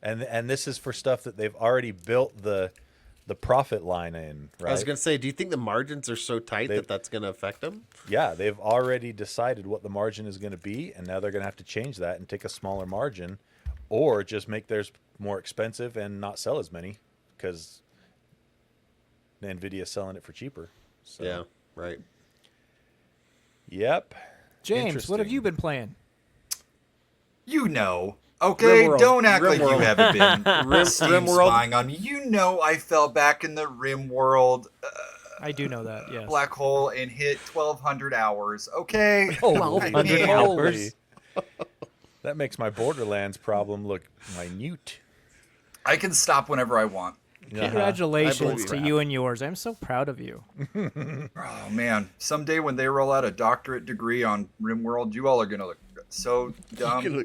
and this is for stuff that they've already built the profit line in, right? I was going to say, do you think the margins are so tight that that's going to affect them? Yeah, they've already decided what the margin is going to be, and now they're going to have to change that and take a smaller margin, or just make theirs more expensive and not sell as many because Nvidia's selling it for cheaper. So. Yeah, right. Yep. James, what have Interesting. you been playing? You know. Okay, Rimworld. don't act like you Rimworld. haven't been Steam Rimworld. spying on me. You know I fell back in the Rimworld I do know that, yes. black hole and hit 1,200 hours. Okay? Holy 1,200 moly. hours. That makes my Borderlands problem look minute. I can stop whenever I want. Congratulations to crap. you and yours. I'm so proud of you. Oh, man. Someday when they roll out a doctorate degree on Rimworld, you all are going to look so dumb.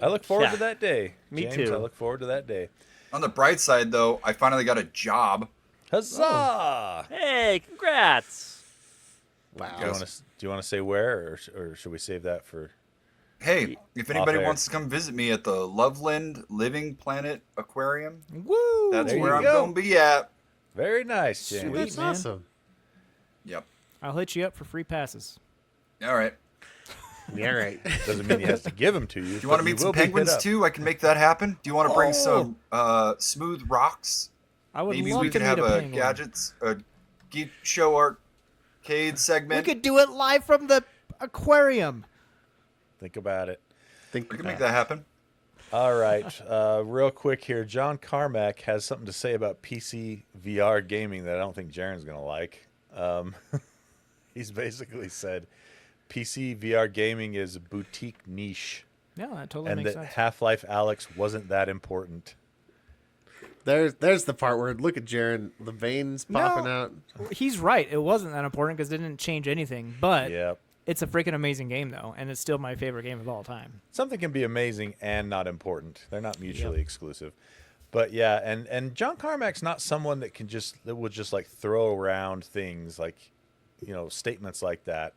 I look forward Yeah. to that day. Me James, too. I look forward to that day. On the bright side, though, I finally got a job. Huzzah! Hey, congrats. Wow. Do you want to say where, or should we save that for? Hey, if anybody air. wants to come visit me at the Loveland Living Planet Aquarium, Woo! that's There where you I'm go. going to be at. Very nice, James. Sweet. That's man. awesome. Yep. I'll hit you up for free passes. All right. Yeah, right. Doesn't mean he has to give them to you. Do you want to meet some penguins too? I can make that happen. Do you want to bring some smooth rocks? I would Maybe love we to could meet have a a penguin. gadgets, a geek show arcade We segment. could do it live from the aquarium. Think about it. Think We can make that happen. All right, real quick here. John Carmack has something to say about PC VR gaming that I don't think Jaren's going to like. He's basically said PC VR gaming is a boutique niche, Yeah, that totally and makes that sense. Half-Life Alyx wasn't that important. There's the part where look at Jaren, the veins popping out. He's right. It wasn't that important because it didn't change anything. But Yep. it's a freaking amazing game, though, and it's still my favorite game of all time. Something can be amazing and not important. They're not mutually exclusive. But yeah, and John Carmack's not someone that would just like throw around things like, statements like that.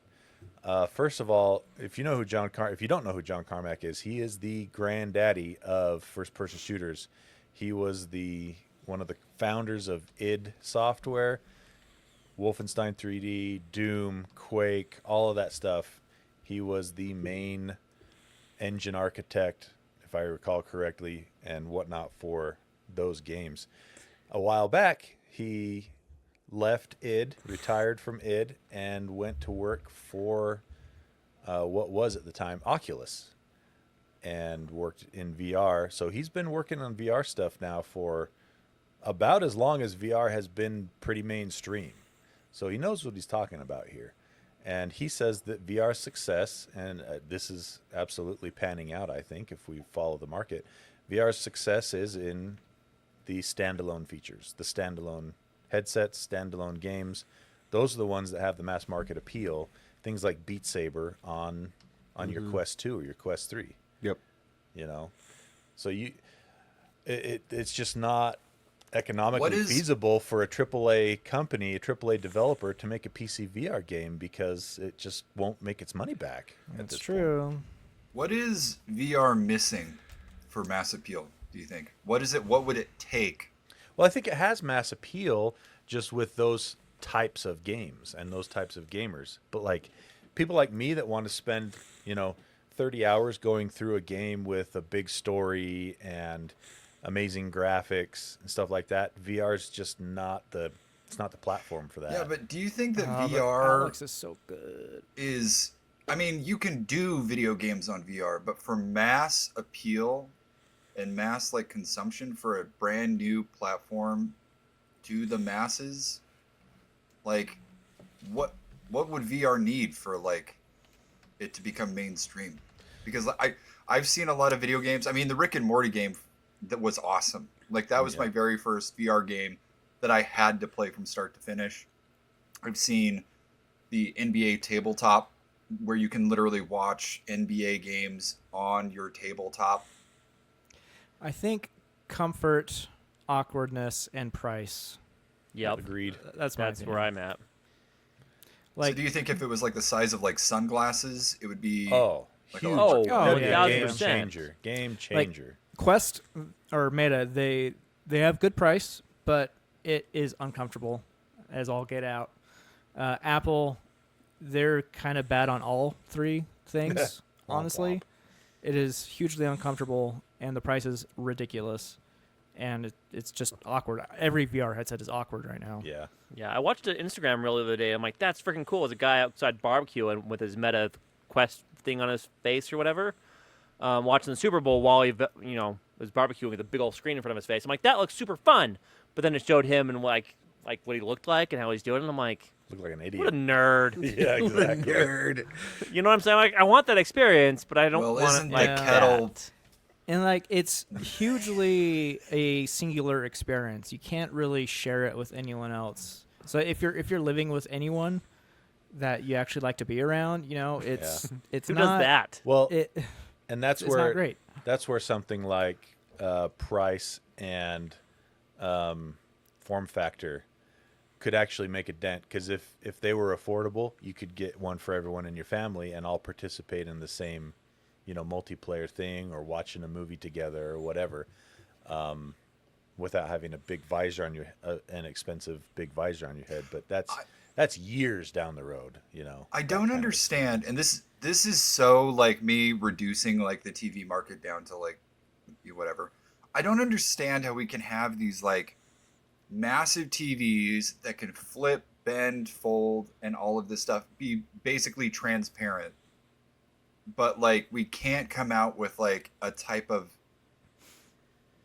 First of all, if you don't know who John Carmack is, he is the granddaddy of first-person shooters. He was one of the founders of id Software, Wolfenstein 3D, Doom, Quake, all of that stuff. He was the main engine architect, if I recall correctly, and whatnot for those games. A while back, he left id, retired from id, and went to work for what was at the time Oculus, and worked in VR. So he's been working on VR stuff now for about as long as VR has been pretty mainstream. So he knows what he's talking about here. And he says that VR success, and this is absolutely panning out, I think, if we follow the market, VR's success is in the standalone features, the standalone headsets, standalone games. Those are the ones that have the mass market appeal. Things like Beat Saber on your Quest 2 or your Quest 3. Yep. So it's just not economically What is- feasible for a AAA company, a AAA developer to make a PC VR game because it just won't make its money back. at That's this true. What is VR missing for mass appeal, do you think? What is it? What would it take? Well, I think it has mass appeal just with those types of games and those types of gamers. But like people like me that want to spend, 30 hours going through a game with a big story and amazing graphics and stuff like that, VR is just not the platform for that. Yeah, but do you think that But VR Alex is so good. is... I mean, you can do video games on VR, but for mass appeal and mass consumption for a brand new platform to the masses, what would VR need for it to become mainstream? Because I've seen a lot of video games. I mean, the Rick and Morty game that was awesome. That was my very first VR game that I had to play from start to finish. I've seen the NBA tabletop where you can literally watch NBA games on your tabletop. I think comfort, awkwardness, and price. Yep. Agreed. That's my That's opinion. where I'm at. So do you think if it was the size of sunglasses, it would be Oh, like huge. a- Oh, Oh, yeah, 1000%. Game changer. Quest or Meta, they have good price, but it is uncomfortable as all get out. Apple, they're kind of bad on all three things. Honestly, womp. it is hugely uncomfortable, and the price is ridiculous. and it's just awkward. Every VR headset is awkward right now. Yeah. Yeah, I watched an Instagram reel the other day. I'm like, that's freaking cool. There's a guy outside barbecuing with his Meta Quest thing on his face or whatever, watching the Super Bowl while he, was barbecuing with a big old screen in front of his face. I'm like, that looks super fun. But then it showed him and like what he looked like and how he's doing. And I'm like, Look like an idiot. what a nerd. Yeah, exactly. Nerd. You know what I'm saying? Like, I want that experience, but I don't Well, want isn't it the like kettle- that. And like it's hugely a singular experience. You can't really share it with anyone else. So if you're living with anyone that you actually like to be around, it's Who not does that? Well, It, and that's it's where not great. that's where something like price and form factor could actually make a dent. Because if they were affordable, you could get one for everyone in your family and all participate in the same, multiplayer thing or watching a movie together or whatever, without having a big visor on your an expensive big visor on your head. But that's years down the road. I don't understand, and this is so like me reducing like the TV market down to like whatever. I don't understand how we can have these like massive TVs that can flip, bend, fold, and all of this stuff be basically transparent, but like we can't come out with like a type of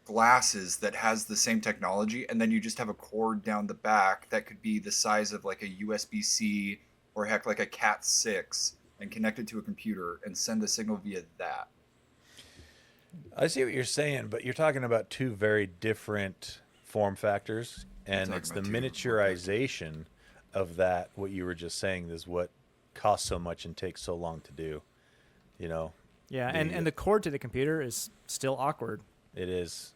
glasses that has the same technology, and then you just have a cord down the back that could be the size of like a USB-C or heck like a Cat 6 and connect it to a computer and send a signal via that. I see what you're saying, but you're talking about two very different form factors, and talking it's the about two miniaturization of that. What you were just saying is what costs so much and takes so long to do. Yeah, and the cord to the computer is still awkward. It is,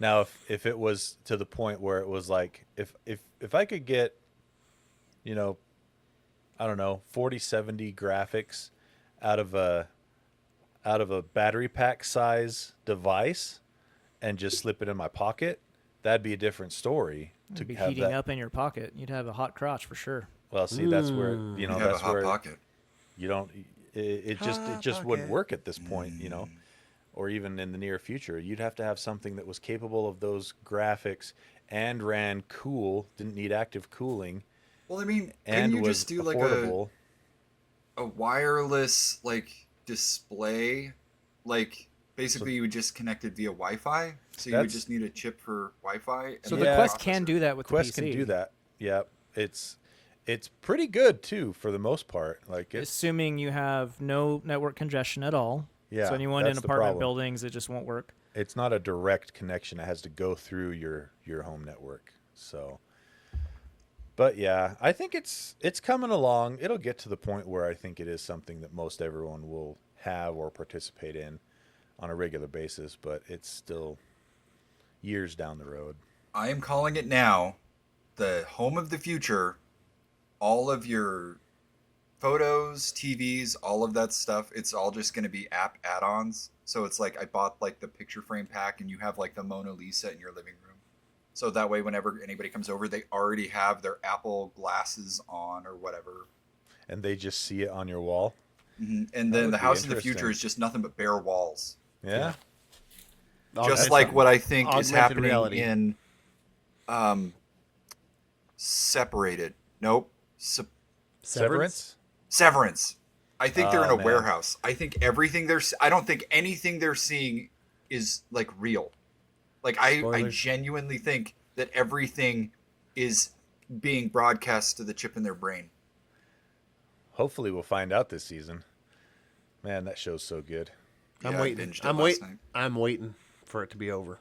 Now, if it was to the point where it was like, if I could get, I don't know, 4070 graphics out of a battery pack size device and just slip it in my pocket, that'd be a different story. To be have heating that. up in your pocket. You'd have a hot crotch for sure. Well, see, that's where, You have that's a hot where pocket. you don't, it just wouldn't work at this point, or even in the near future. You'd have to have something that was capable of those graphics and ran cool, didn't need active cooling, Well, I mean, and can you was just do like affordable. a wireless like display, like basically you would just connect it via Wi-Fi, so you would That's- just need a chip for Wi-Fi. And So then the Yeah. Quest processor. can do that with Quest the PC. can do that. Yeah, it's pretty good too for the most part. Like it's Assuming you have no network congestion at all. Yeah, So anyone in that's the apartment problem. buildings, it just won't work. it's not a direct connection. It has to go through your home network. So, but yeah, I think it's coming along. It'll get to the point where I think it is something that most everyone will have or participate in on a regular basis. But it's still years down the road. I am calling it now, the home of the future. All of your photos, TVs, all of that stuff, it's all just going to be app add-ons. So it's like I bought like the picture frame pack and you have like the Mona Lisa in your living room. So that way whenever anybody comes over, they already have their Apple glasses on or whatever. And they just see it on your wall. And That then would the be house of the interesting. future is just nothing but bare walls. Yeah. Just like what I think is Augmented happening reality. in Separated. Nope. Severance. Severance. I think they're in Oh, a man. warehouse. I think everything I don't think anything they're seeing is like real. Like I Spoilers. genuinely think that everything is being broadcast to the chip in their brain. Hopefully, we'll find out this season. Man, that show's so good. Yeah, I'm I waiting. binged it I'm last waiting. night. I'm waiting for it to be over.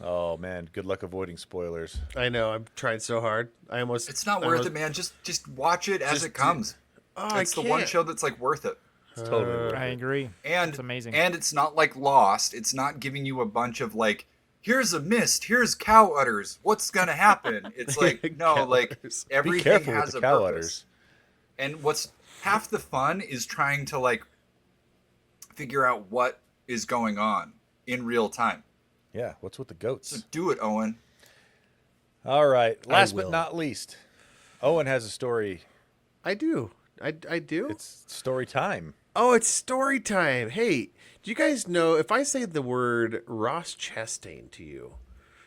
Oh man, good luck avoiding spoilers. I know. I've tried so hard. I almost. It's not I worth almost- it, man. Just watch it as Just it comes. Oh, It's the one can't. show that's like worth it. It's totally worth I it. agree. And It's amazing. And it's not like Lost. It's not giving you a bunch of like, here's a mist, here's cow udders. What's gonna happen? It's like no, Cow like udders. Be everything careful has with the a cow purpose. udders. And what's half the fun is trying to like figure out what is going on in real time. Yeah, what's with the So goats? do it, Owen. All right, last but will. not least, Owen has a story. I do. I do. It's story time. Oh, it's story time. Hey, do you guys know if I say the word Ross Chastain to you,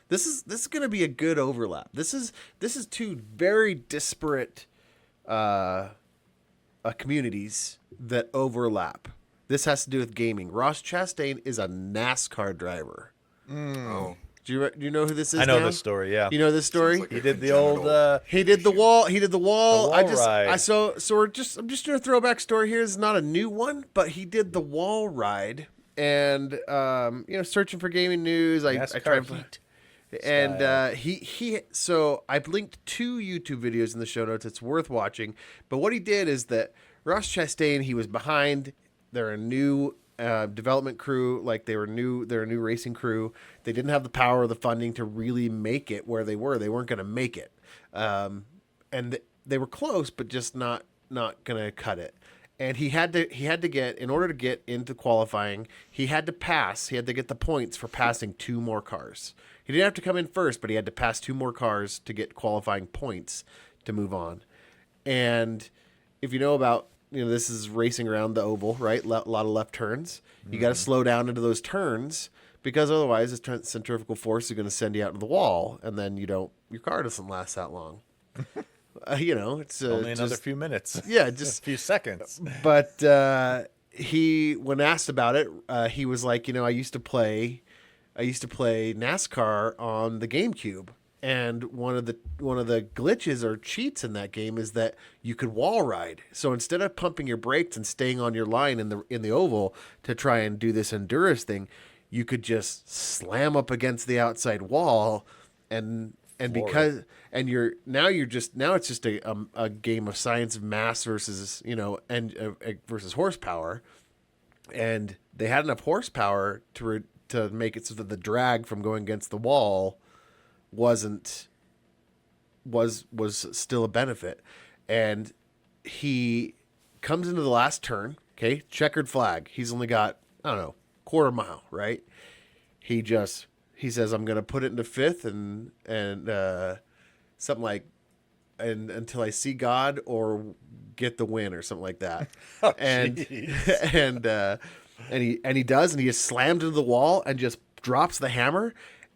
this is going to be a good overlap. This is two very disparate communities that overlap. This has to do with gaming. Ross Chastain is a NASCAR driver. Oh, Do you know who this is? I know now? this story. Yeah, You know this story? Sounds like he a did the congenital old. He did the wall. He did the wall. The wall ride. So I'm just doing a throwback story here. It's not a new one, but he did the wall ride, and searching for gaming news. I NASCAR tried, Heat and style. he. So I've linked 2 YouTube videos in the show notes. It's worth watching. But what he did is that Ross Chastain, he was behind. They're a new development crew, like they're a new racing crew. They didn't have the power or the funding to really make it where they were. They weren't going to make it, and they were close, but just not going to cut it. And he had to get, in order to get into qualifying, he had to get the points for passing 2 more cars. He didn't have to come in first, but he had to pass 2 more cars to get qualifying points to move on. And if you know about, this is racing around the oval, right? A lot of left turns. You got to slow down into those turns because otherwise the centrifugal force is going to send you out into the wall, and then your car doesn't last that long. It's Only another just, few minutes. yeah, a just few seconds. But he, when asked about it, he was like, I used to play NASCAR on the GameCube. And one of the glitches or cheats in that game is that you could wall ride. So instead of pumping your brakes and staying on your line in the oval to try and do this endurance thing, you could just slam up against the outside wall, and because and now it's just a game of science of mass versus versus horsepower, and they had enough horsepower to make it so that the drag from going against the wall was still a benefit. And he comes into the last turn, okay, checkered flag. He's only got, I don't know, quarter mile, right? He says, I'm gonna put it into 5th and something like, and until I see God or get the win or something like that. Oh, and jeez. and he does, and he just slams into the wall and just drops the hammer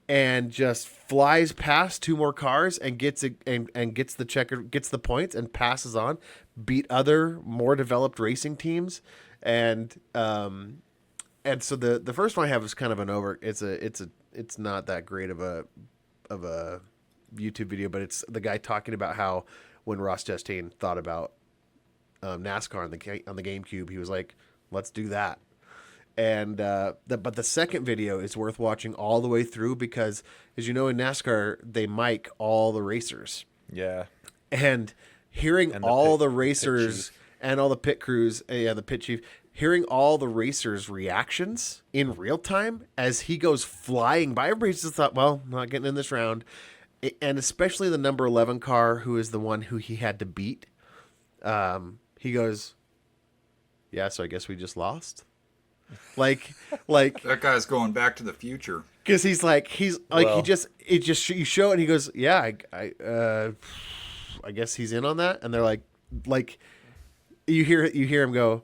and just flies past 2 more cars and gets it and gets the points and passes on, beat other more developed racing teams. And so the first one I have is kind of it's not that great of a YouTube video, but it's the guy talking about how when Ross Chastain thought about NASCAR on the GameCube, he was like, let's do that. And but the second video is worth watching all the way through because, as you know, in NASCAR they mic all the racers. Yeah. And hearing And all the pit racers chief. and all the pit crews, the pit chief, hearing all the racers' reactions in real time as he goes flying by. Everybody's just thought, well, not getting in this round. And especially the number 11 car, who is the one who he had to beat. He goes, yeah, so I guess we just lost. Like that guy's going back to the future. because he's like Well- you show it and he goes, yeah, I guess he's in on that. And they're like you hear him go,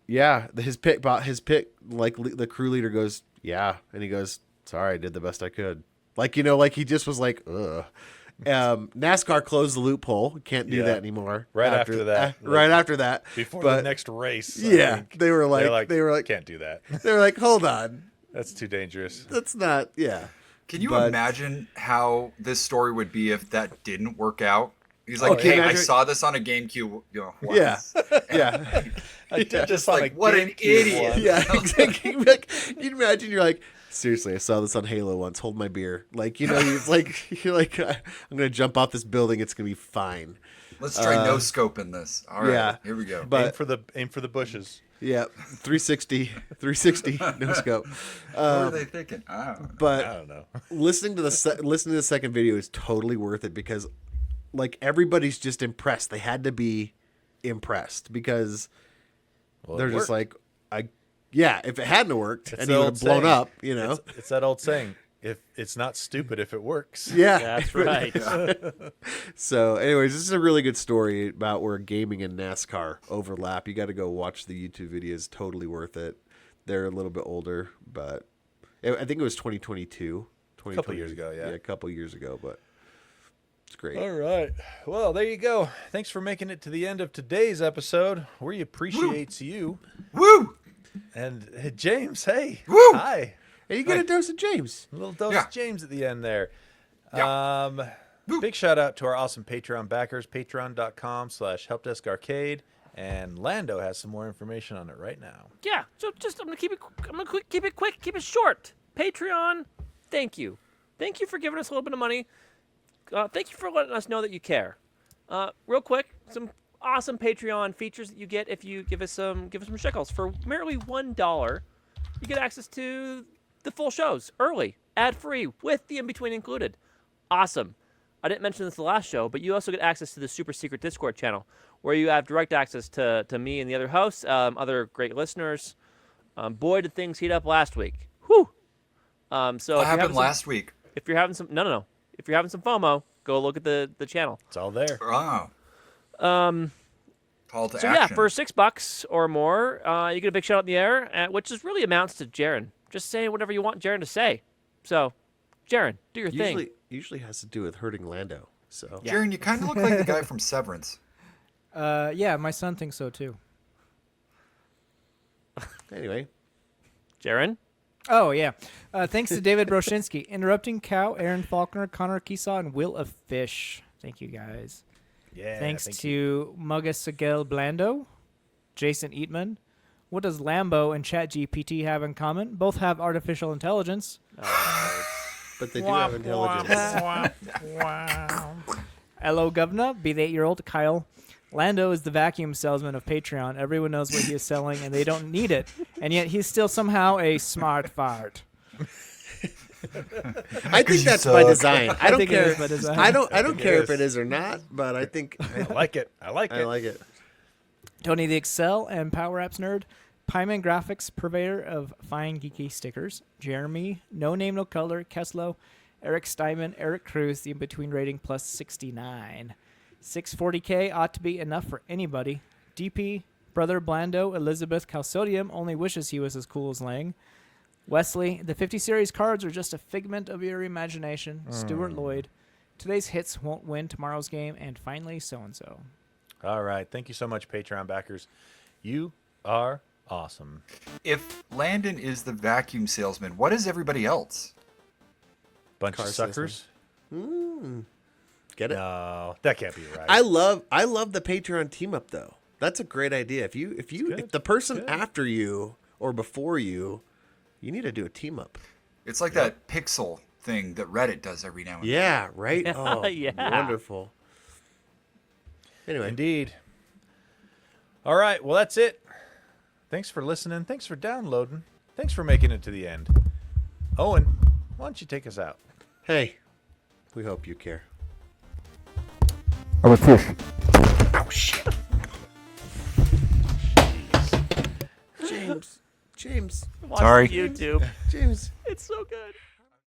yeah, his pick, like the crew leader goes, yeah, and he goes, sorry, I did the best I could. Like he just was like, ugh. NASCAR closed the loophole. Can't do Yeah. that anymore. Right after that. Right after that. Before But- the next race. I Yeah, think they were like, can't do that. they were like, hold on, That's too dangerous. that's not. Yeah. Can you But- imagine how this story would be if that didn't work out? He's like, Oh, can you hey, I imagine- saw this on a GameCube. Once. Yeah. Yeah. I did Just like, what an idiot. Yeah, exactly. Like, you'd imagine you're like, seriously, I saw this on Halo once. Hold my beer. Like, you're like, I'm gonna jump off this building. It's gonna be fine. Let's try no scoping this. All right, yeah. here we go. But aim for the bushes. yeah, 360, no scope. what are they thinking? I don't know. But I don't know. listening to the second video is totally worth it because, like, everybody's just impressed. They had to be impressed because Well, they're it just worked. like, if it hadn't worked It's and the he would old have blown saying. up, It's that old saying. if it's not stupid if it works. Yeah, That's right. So, anyways, this is a really good story about where gaming and NASCAR overlap. You got to go watch the YouTube videos. Totally worth it. They're a little bit older, but I think it was 2022. A couple years ago, yeah. Yeah, a couple years ago, but it's great. All right. Well, there you go. Thanks for making it to the end of today's episode. We appreciate you. Woo! And James, hey. Woo! Hi. And you get a dose of James. A little dose Yeah. of James at the end there. Yeah. Big shout out to our awesome Patreon backers, patreon.com/helpdeskarcade. And Lando has some more information on it right now. Yeah. So I'm gonna keep it quick, keep it short. Patreon, thank you for giving us a little bit of money. Thank you for letting us know that you care. Real quick, some awesome Patreon features that you get if you give us some shekels. For merely $1, you get access to the full shows early, ad-free, with the in-between included. Awesome. I didn't mention this the last show, but you also get access to the super secret Discord channel, where you have direct access to me and the other hosts, other great listeners. Boy, did things heat up last week. Whew. So What happened last week? if you're having some if you're having some FOMO, go look at the channel. It's all there. Oh. Call to So action. yeah, for $6 or more, you get a big shout out in the air, which is really amounts to Jaren. Just saying whatever you want Jaren to say. So, Jaren, do your thing. Usually has to do with hurting Lando. So Jaren, you kind of look like the guy from Severance. Yeah, my son thinks so too. anyway, Jaren? Oh, yeah. Thanks to David Broshinsky, Interrupting Cow, Aaron Faulkner, Connor Keesaw, and Will of Fish. Thank you, guys. Yeah. Thanks thank to you. Mugasagel Blando, Jason Eatman. What does Lambo and ChatGPT have in common? Both have artificial intelligence. but they do have intelligence. Hello, Governor. Be the 8-year-old Kyle. Lando is the vacuum salesman of Patreon. Everyone knows what he is selling, and they don't need it. And yet he's still somehow a smart fart. I think that's by design. I don't think it care. is by design. I don't care It if it is. is or not, but I think I like it. I like I it. like it. Tony the Excel and Power Apps Nerd. Pyman Graphics, purveyor of fine geeky stickers. Jeremy, No Name No Color, Keslow, Eric Steinman, Eric Cruz, the in-between rating plus 69. 640K ought to be enough for anybody. DP, Brother Blando, Elizabeth Calsodium only wishes he was as cool as Lang. Wesley, the 50 series cards are just a figment of your imagination. Stuart Lloyd, today's hits won't win tomorrow's game. And finally, so-and-so. All right. Thank you so much, Patreon backers. You are awesome. If Landon is the vacuum salesman, what is everybody else? Bunch Car of suckers. Get it? No, that can't be right. I love the Patreon team up though. That's a great idea. If the person after you or before you, you need to do a team up. It's like that pixel thing that Reddit does every now and then. Yeah, right? Oh, Yeah. wonderful. Anyway, Indeed. All right. Well, that's it. Thanks for listening. Thanks for downloading. Thanks for making it to the end. Owen, why don't you take us out? hey, we hope you care. I'm a fish. Oh shit. James. Watch Sorry. YouTube. James. It's so good.